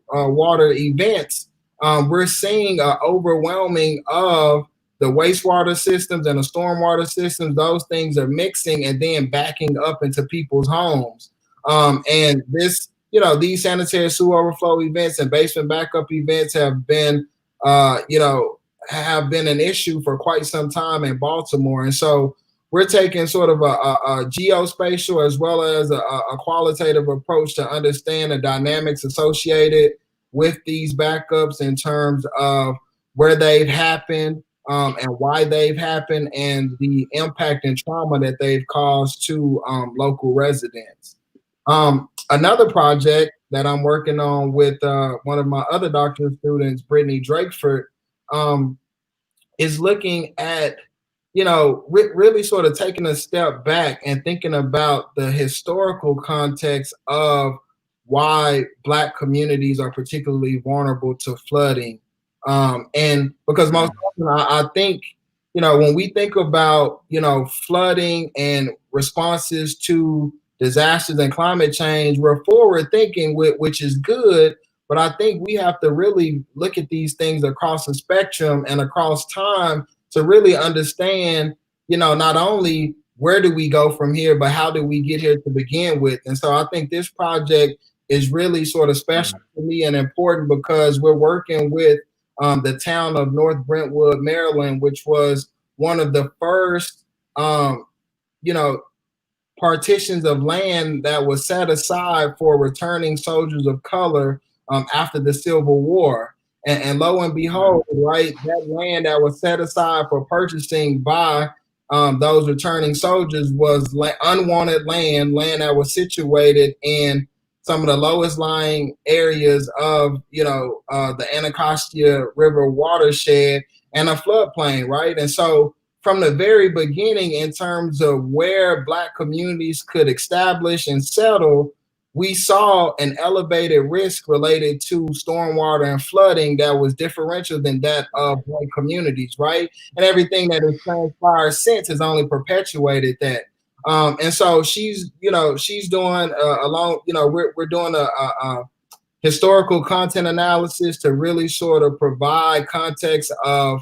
water events. We're seeing an overwhelming of the wastewater systems and the stormwater systems. Those things are mixing and then backing up into people's homes. And this, these sanitary sewer overflow events and basement backup events have been, have been an issue for quite some time in Baltimore. And so we're taking sort of a geospatial as well as a qualitative approach to understand the dynamics associated with these backups in terms of where they've happened, and why they've happened, and the impact and trauma that they've caused to local residents. Another project that I'm working on with one of my other doctoral students, Brittany Drakeford, um, is looking at, really sort of taking a step back and thinking about the historical context of why Black communities are particularly vulnerable to flooding. And because most often I think, when we think about, flooding and responses to disasters and climate change, we're forward thinking, which is good. But I think we have to really look at these things across the spectrum and across time to really understand, not only where do we go from here, but how do we get here to begin with. And so I think this project is really sort of special to me and important because we're working with the town of North Brentwood, Maryland, which was one of the first, you know, partitions of land that was set aside for returning soldiers of color after the Civil War. And lo and behold, right, that land that was set aside for purchasing by those returning soldiers was unwanted land that was situated in some of the lowest lying areas of, the Anacostia River watershed and a floodplain, right? And so from the very beginning, in terms of where Black communities could establish and settle, we saw an elevated risk related to stormwater and flooding that was differential than that of white communities, right? And everything that has transpired since has only perpetuated that. And so she's doing along, we're doing a historical content analysis to really sort of provide context of,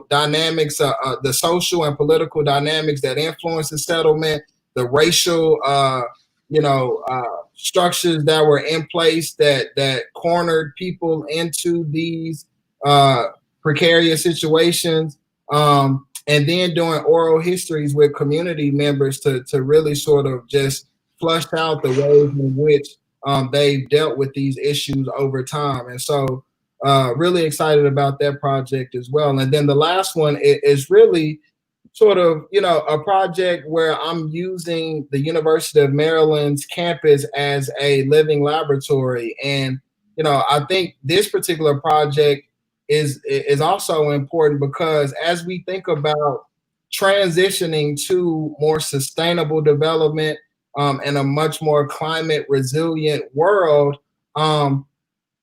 dynamics, the social and political dynamics that influence the settlement, the racial, structures that were in place that cornered people into these precarious situations, and then doing oral histories with community members to really sort of just flush out the ways in which they've dealt with these issues over time. And so really excited about that project as well. And then the last one is really sort of, a project where I'm using the University of Maryland's campus as a living laboratory. And, I think this particular project is also important because as we think about transitioning to more sustainable development, and a much more climate resilient world,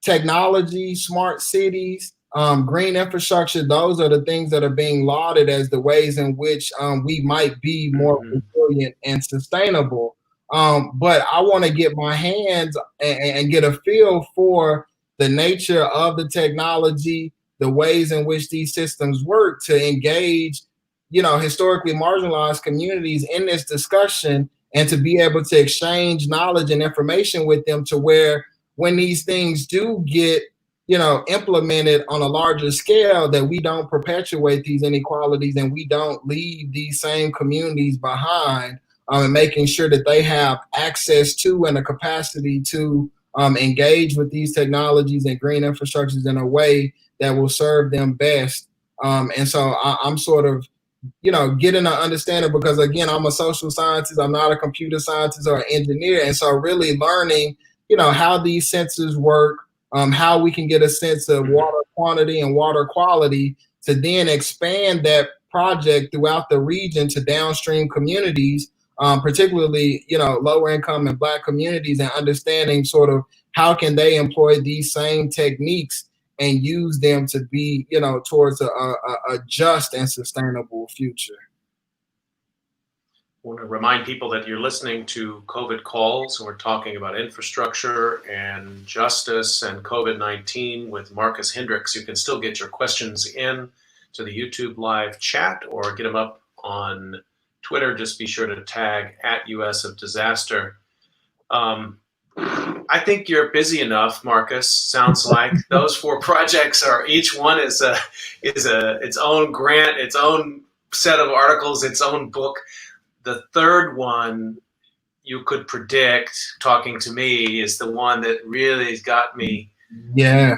technology, smart cities, green infrastructure, those are the things that are being lauded as the ways in which we might be more resilient and sustainable. But I want to get my hands and get a feel for the nature of the technology, the ways in which these systems work to engage, historically marginalized communities in this discussion and to be able to exchange knowledge and information with them to where when these things do get, implemented on a larger scale, that we don't perpetuate these inequalities and we don't leave these same communities behind, and making sure that they have access to and a capacity to engage with these technologies and green infrastructures in a way that will serve them best. And so I'm sort of, getting an understanding because again, I'm a social scientist, I'm not a computer scientist or an engineer. And so really learning, how these sensors work, how we can get a sense of water quantity and water quality to then expand that project throughout the region to downstream communities, particularly, lower income and Black communities, and understanding sort of how can they employ these same techniques and use them to be, towards a just and sustainable future. I want to remind people that you're listening to COVID Calls. We're talking about infrastructure and justice and COVID-19 with Marcus Hendricks. You can still get your questions in to the YouTube live chat or get them up on Twitter. Just be sure to tag @US of Disaster. I think you're busy enough, Marcus. Sounds like those 4 projects are each one is its own grant, its own set of articles, its own book. The third one you could predict, talking to me, is the one that really has got me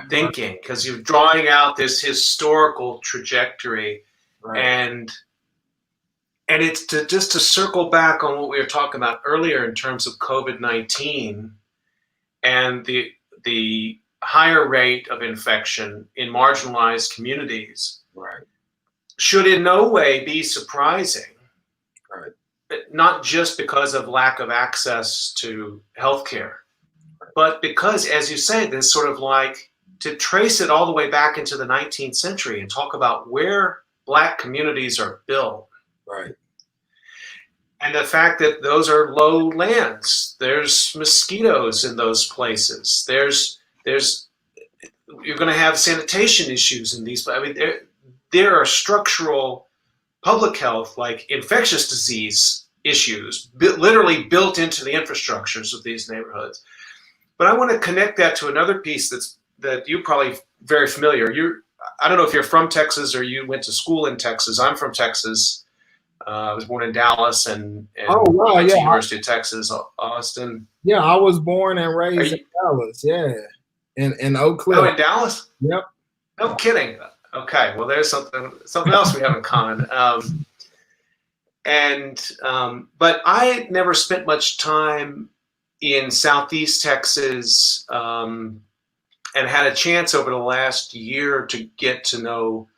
thinking, because you're drawing out this historical trajectory, and it's just to circle back on what we were talking about earlier in terms of COVID-19 and the higher rate of infection in marginalized communities. Should in no way be surprising. Not just because of lack of access to healthcare, but because, as you say, there's sort of like to trace it all the way back into the 19th century and talk about where Black communities are built. And the fact that those are low lands, there's mosquitoes in those places. You're going to have sanitation issues in these. I mean, there are structural public health, like infectious disease issues, literally built into the infrastructures of these neighborhoods. But I want to connect that to another piece that you're probably very familiar. I don't know if you're from Texas or you went to school in Texas. I'm from Texas. I was born in Dallas and went to University of Texas, Austin. Yeah, I was born and raised in Dallas. Yeah, in Oak Cliff. Oh, in Dallas? Yep. No kidding. Okay, well, there's something else we have in common. But I never spent much time in Southeast Texas, and had a chance over the last year to get to know,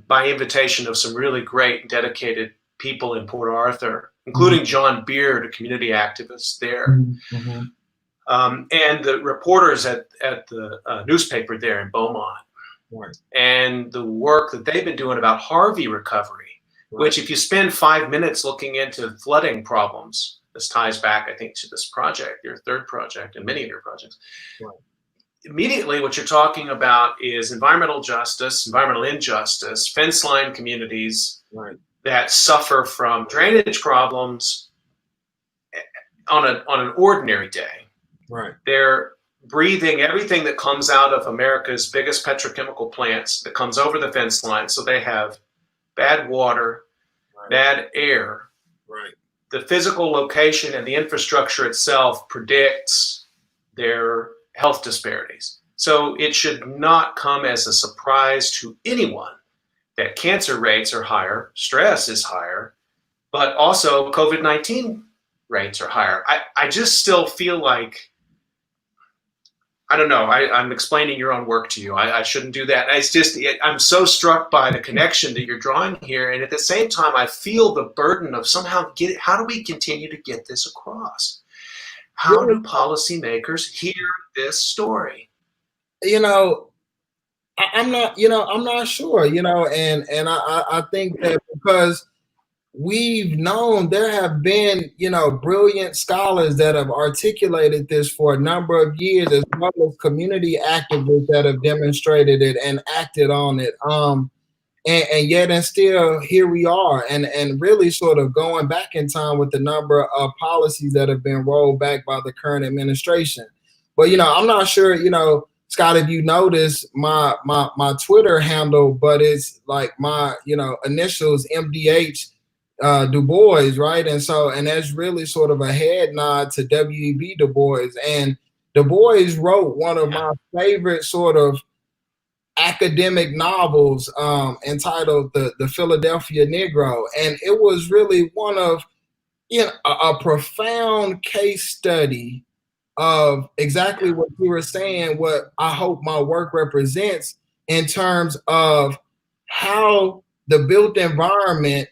by invitation of some really great dedicated people in Port Arthur, including John Beard, a community activist there, and the reporters at the newspaper there in Beaumont. And the work that they've been doing about Harvey recovery, which if you spend 5 minutes looking into flooding problems, this ties back, I think, to this project, your third project, and many of your projects. Immediately, what you're talking about is environmental justice, environmental injustice, fence line communities that suffer from drainage problems on an ordinary day. They're breathing everything that comes out of America's biggest petrochemical plants that comes over the fence line. So they have bad water, bad air. The physical location and the infrastructure itself predicts their health disparities. So it should not come as a surprise to anyone that cancer rates are higher, stress is higher, but also COVID-19 rates are higher. I just still feel like, I don't know, I'm explaining your own work to you. I shouldn't do that. I'm so struck by the connection that you're drawing here. And at the same time, I feel the burden of somehow how do we continue to get this across? How do policymakers hear this story? I'm not sure, and I think that because we've known there have been, brilliant scholars that have articulated this for a number of years, as well as community activists that have demonstrated it and acted on it. And yet and still here we are, and really sort of going back in time with the number of policies that have been rolled back by the current administration. But I'm not sure, Scott, if you notice my Twitter handle, but it's like my initials MDH Du Bois, right? And that's really sort of a head nod to W.E.B. Du Bois. And Du Bois wrote one of my favorite sort of academic novels entitled The Philadelphia Negro. And it was really one of a profound case study of exactly what you were saying, what I hope my work represents in terms of how the built environment,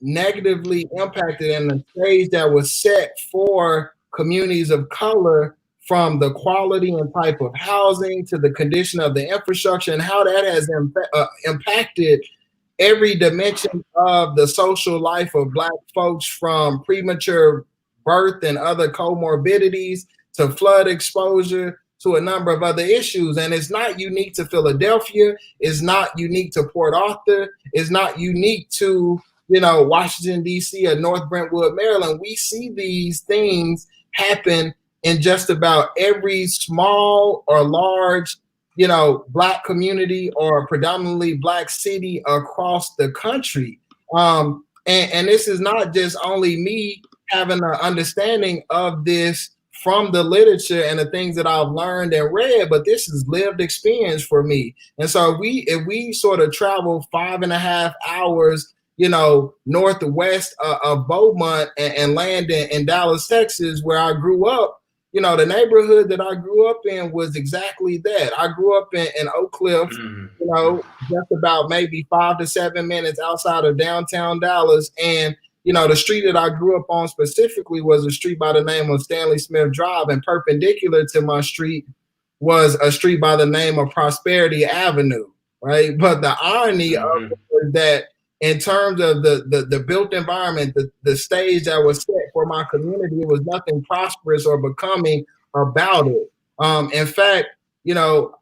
negatively impacted and the stage that was set for communities of color, from the quality and type of housing to the condition of the infrastructure, and how that has impacted every dimension of the social life of Black folks, from premature birth and other comorbidities to flood exposure to a number of other issues. And it's not unique to Philadelphia. It's not unique to Port Arthur. It's not unique to Washington, D.C. or North Brentwood, Maryland. We see these things happen in just about every small or large, Black community or predominantly Black city across the country. And this is not just only me having an understanding of this from the literature and the things that I've learned and read, but this is lived experience for me. And so if we sort of travel 5.5 hours, northwest of Beaumont and land in Dallas, Texas, where I grew up, the neighborhood that I grew up in was exactly that. I grew up in Oak Cliff, just about maybe 5 to 7 minutes outside of downtown Dallas. And the street that I grew up on specifically was a street by the name of Stanley Smith Drive, and perpendicular to my street was a street by the name of Prosperity Avenue, right? But the irony of it is that in terms of the built environment, the stage that was set for my community, it was nothing prosperous or becoming about it. In fact,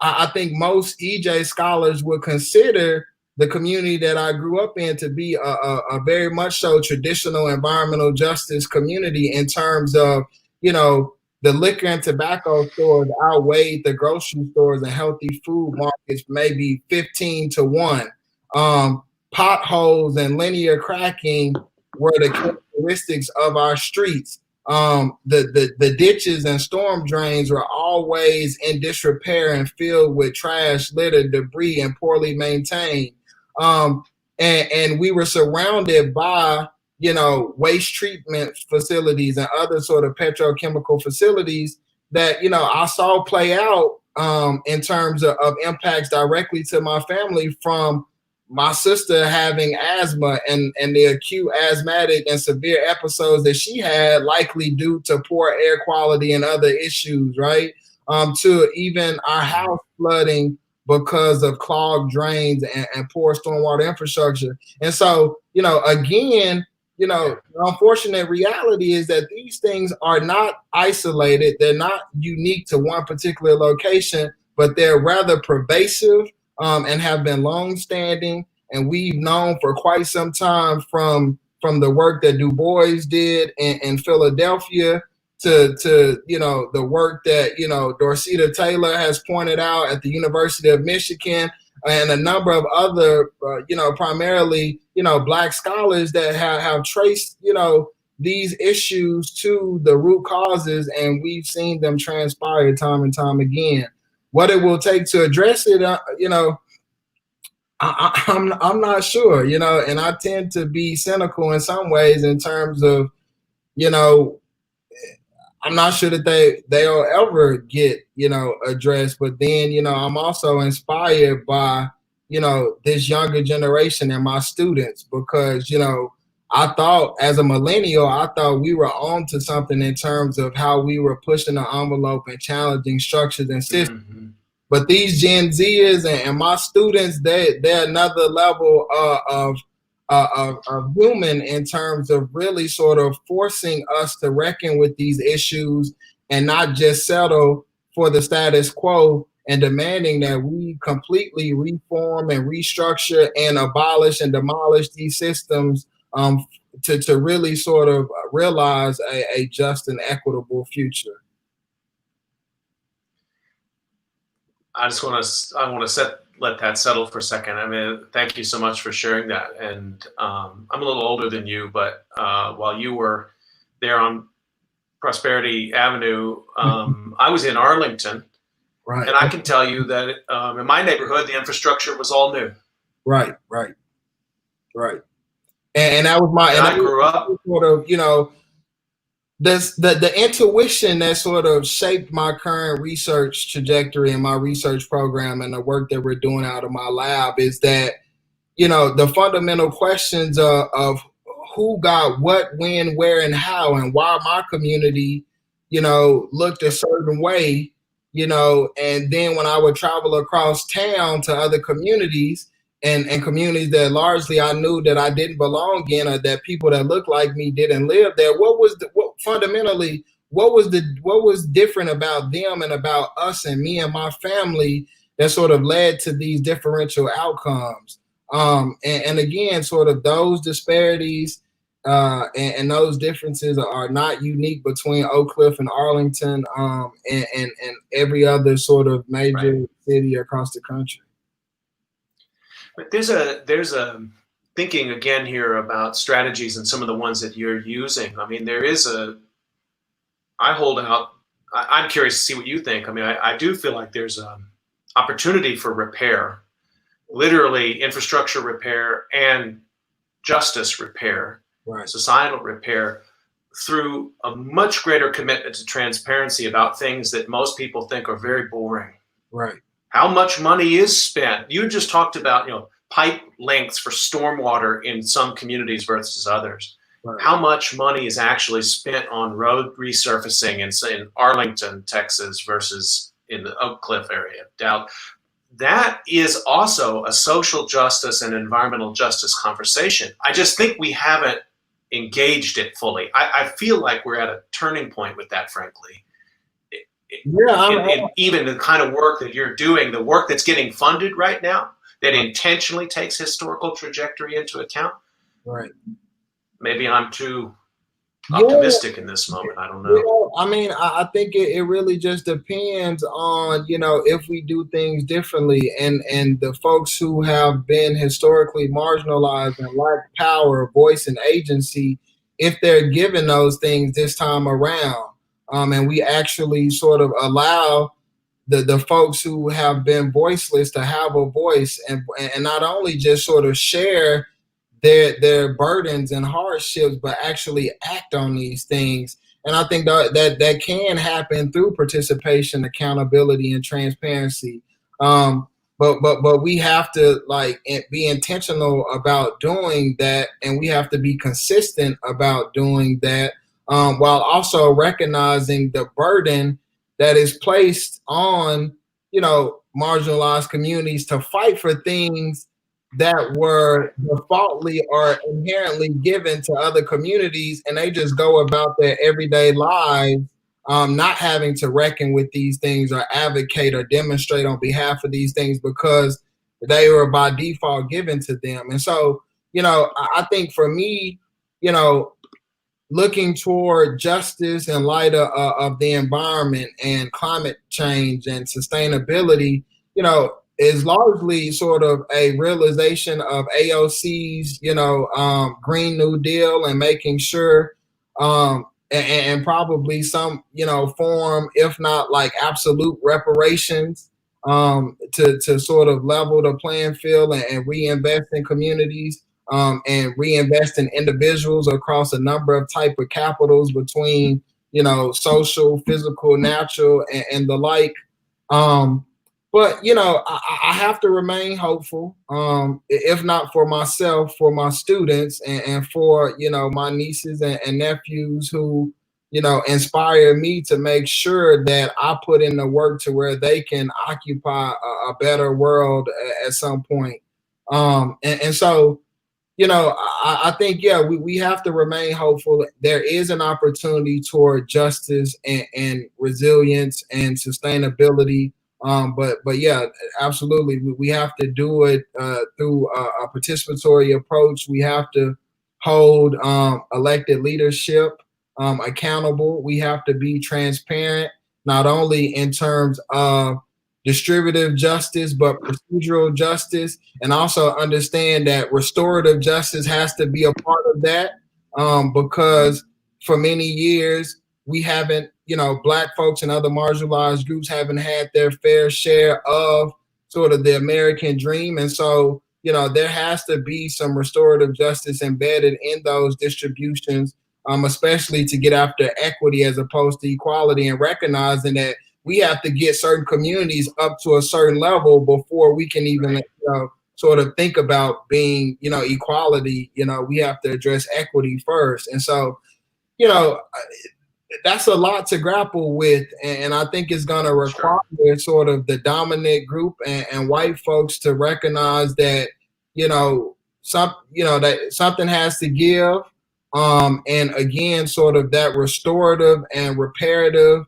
I think most EJ scholars would consider the community that I grew up in to be a very much so traditional environmental justice community in terms of, the liquor and tobacco stores outweighed the grocery stores and healthy food markets, maybe 15 to 1. Potholes and linear cracking were the characteristics of our streets. The ditches and storm drains were always in disrepair and filled with trash, litter, debris, and poorly maintained. And we were surrounded by, waste treatment facilities and other sort of petrochemical facilities that, I saw play out in terms of impacts directly to my family from my sister having asthma and the acute asthmatic and severe episodes that she had, likely due to poor air quality and other issues, right? To even our house flooding because of clogged drains and poor stormwater infrastructure. And so, again, the unfortunate reality is that these things are not isolated. They're not unique to one particular location, but they're rather pervasive and have been long-standing. And we've known for quite some time from the work that Du Bois did in Philadelphia to the work that, Dorceta Taylor has pointed out at the University of Michigan, and a number of other, primarily, Black scholars that have traced, these issues to the root causes, and we've seen them transpire time and time again. What it will take to address it, I'm not sure, and I tend to be cynical in some ways in terms of, I'm not sure that they'll ever get, addressed. But then, I'm also inspired by, this younger generation and my students, because, I thought as a millennial, I thought we were on to something in terms of how we were pushing the envelope and challenging structures and systems. Mm-hmm. But these Gen Zers and my students, they're another level of human in terms of really sort of forcing us to reckon with these issues and not just settle for the status quo, and demanding that we completely reform and restructure and abolish and demolish these systems to really sort of realize a just and equitable future. I want to let that settle for a second. I mean, thank you so much for sharing that. And I'm a little older than you, but while you were there on Prosperity Avenue, I was in Arlington, right? And I can tell you that in my neighborhood, the infrastructure was all new. Right. And that was I grew up sort of, the intuition that sort of shaped my current research trajectory and my research program and the work that we're doing out of my lab is that, the fundamental questions of who got what, when, where, and how, and why my community, looked a certain way, and then when I would travel across town to other communities and communities that largely I knew that I didn't belong in, or that people that looked like me didn't live there, what was different about them and about us and me and my family that sort of led to these differential outcomes? And again, sort of those disparities and those differences are not unique between Oak Cliff and Arlington, and every other sort of major Right. city across the country. But there's a thinking again here about strategies and some of the ones that you're using. I mean, there is a I hold out. I'm curious to see what you think. I mean, I do feel like there's a opportunity for repair, literally infrastructure repair and justice repair, Right. societal repair, through a much greater commitment to transparency about things that most people think are very boring. Right. How much money is spent? You just talked about, pipe lengths for stormwater in some communities versus others. Right. How much money is actually spent on road resurfacing in, say, in Arlington, Texas versus in the Oak Cliff area? That is also a social justice and environmental justice conversation. I just think we haven't engaged it fully. I feel like we're at a turning point with that, frankly. Yeah, In even the kind of work that you're doing, the work that's getting funded right now, that intentionally takes historical trajectory into account. right. Maybe I'm too Yeah. optimistic in this moment. I don't know. Yeah, I mean, I think it really just depends on, if we do things differently, and the folks who have been historically marginalized and lack power, voice, and agency, if they're given those things this time around, and we actually sort of allow the folks who have been voiceless to have a voice, and not only just sort of share their burdens and hardships, but actually act on these things. And I think that can happen through participation, accountability, and transparency. But we have to be intentional about doing that, and we have to be consistent about doing that, while also recognizing the burden that is placed on marginalized communities to fight for things that were defaultly or inherently given to other communities, and they just go about their everyday lives, not having to reckon with these things or advocate or demonstrate on behalf of these things because they were by default given to them. And so, I think for me, looking toward justice in light of the environment and climate change and sustainability, is largely sort of a realization of AOC's, Green New Deal, and making sure, and probably some, form, if not like absolute reparations, to sort of level the playing field and reinvest in communities, and reinvest in individuals across a number of type of capitals between, social, physical, natural, and the like. But I have to remain hopeful, if not for myself, for my students, and for my nieces and nephews who inspire me to make sure that I put in the work to where they can occupy a better world at some point. And so I think, yeah, we have to remain hopeful. There is an opportunity toward justice and resilience and sustainability. But yeah, absolutely, we have to do it through a participatory approach. We have to hold elected leadership accountable. We have to be transparent, not only in terms of distributive justice, but procedural justice, and also understand that restorative justice has to be a part of that, because for many years we haven't, Black folks and other marginalized groups haven't had their fair share of sort of the American dream. And so, there has to be some restorative justice embedded in those distributions, especially to get after equity as opposed to equality, and recognizing that we have to get certain communities up to a certain level before we can even sort of think about being, equality. We have to address equity first. And so, that's a lot to grapple with. And I think it's going to require sort of the dominant group and white folks to recognize that, that something has to give. And again, sort of that restorative and reparative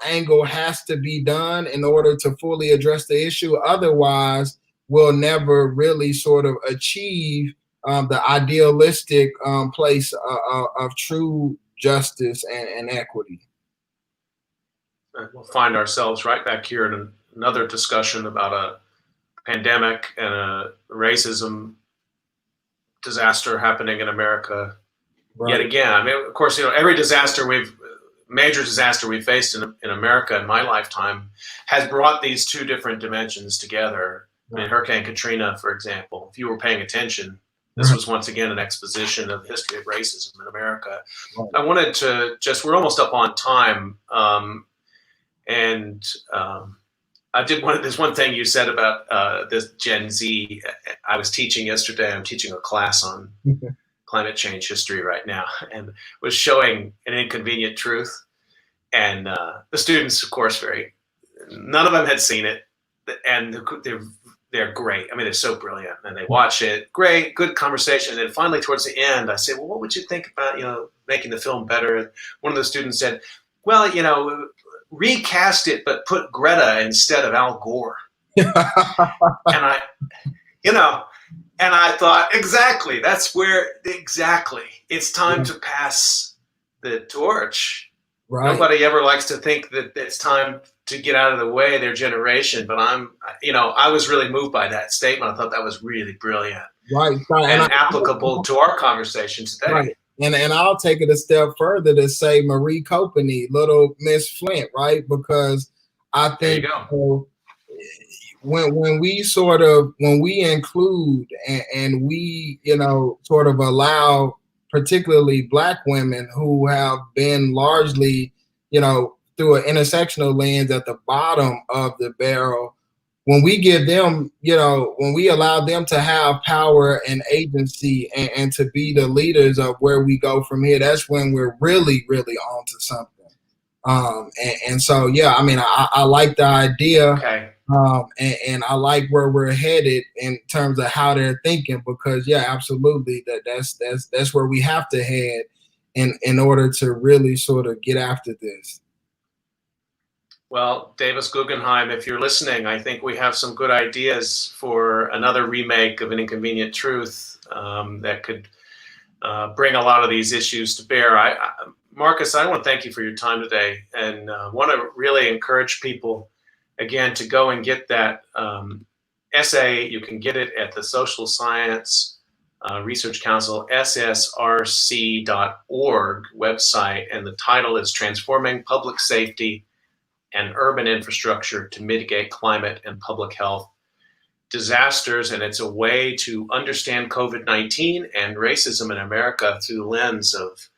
angle has to be done in order to fully address the issue. Otherwise, will never really sort of achieve the idealistic place of true justice and equity. And we'll find ourselves right back here in another discussion about a pandemic and a racism disaster happening in America yet again. I mean, of course, every major disaster we've faced in America in my lifetime has brought these two different dimensions together. I mean, Hurricane Katrina, for example, if you were paying attention, this was once again an exposition of the history of racism in America. I wanted to we're almost up on time. There's one thing you said about this Gen Z. I was teaching yesterday. I'm teaching a class on climate change history right now, and was showing an inconvenient truth. And the students, of course, none of them had seen it, and they're great. I mean, they're so brilliant, and they watch it. Great, good conversation. And then finally, towards the end, I said, "Well, what would you think about making the film better?" One of the students said, "Well, recast it, but put Greta instead of Al Gore." And I thought, exactly, it's time to pass the torch. Right. Nobody ever likes to think that it's time to get out of the way of their generation, but I was really moved by that statement. I thought that was really brilliant. Right. And applicable to our conversation today. Right. And I'll take it a step further to say Marie Copeny, Little Miss Flint, right? Because I think when we include and we sort of allow particularly Black women who have been largely through an intersectional lens at the bottom of the barrel, when we give them, when we allow them to have power and agency and to be the leaders of where we go from here, that's when we're really, really on to something. And so, yeah, I mean, I like the idea. Okay. And I like where we're headed in terms of how they're thinking, because, yeah, absolutely, that's where we have to head in order to really sort of get after this. Well, Davis Guggenheim, if you're listening, I think we have some good ideas for another remake of An Inconvenient Truth that could bring a lot of these issues to bear. Marcus, I want to thank you for your time today, and want to really encourage people, again, to go and get that essay. You can get it at the Social Science Research Council, ssrc.org website, and the title is Transforming Public Safety and Urban Infrastructure to Mitigate Climate and Public Health Disasters. And it's a way to understand COVID-19 and racism in America through the lens of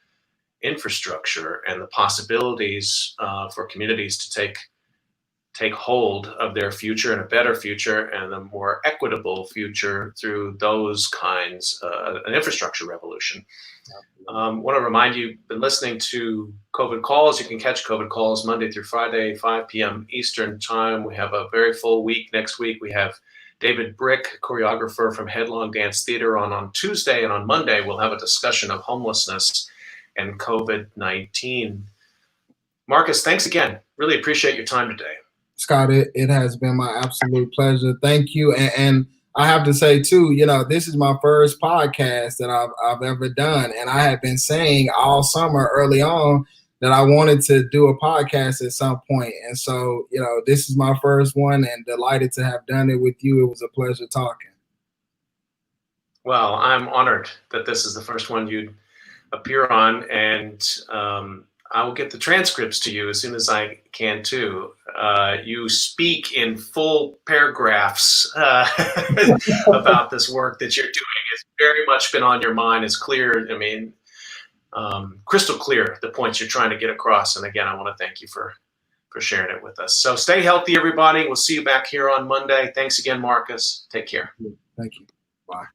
infrastructure and the possibilities for communities to take hold of their future and a better future and a more equitable future through those kinds an infrastructure revolution. Want to remind you, you've been listening to COVID Calls. You can catch COVID Calls Monday through Friday, 5 p.m. Eastern Time. We have a very full week. Next week, we have David Brick, choreographer from Headlong Dance Theater, on Tuesday. And on Monday, we'll have a discussion of homelessness and COVID-19. Marcus, thanks again. Really appreciate your time today. Scott, it has been my absolute pleasure. Thank you. And I have to say, too, this is my first podcast that I've ever done. And I have been saying all summer early on that I wanted to do a podcast at some point. And so, this is my first one, and delighted to have done it with you. It was a pleasure talking. Well, I'm honored that this is the first one you'd appear on. And I will get the transcripts to you as soon as I can, too. You speak in full paragraphs about this work that you're doing. It's very much been on your mind. It's clear, crystal clear, the points you're trying to get across. And again, I want to thank you for sharing it with us. So stay healthy, everybody. We'll see you back here on Monday. Thanks again, Marcus. Take care. Thank you. Bye.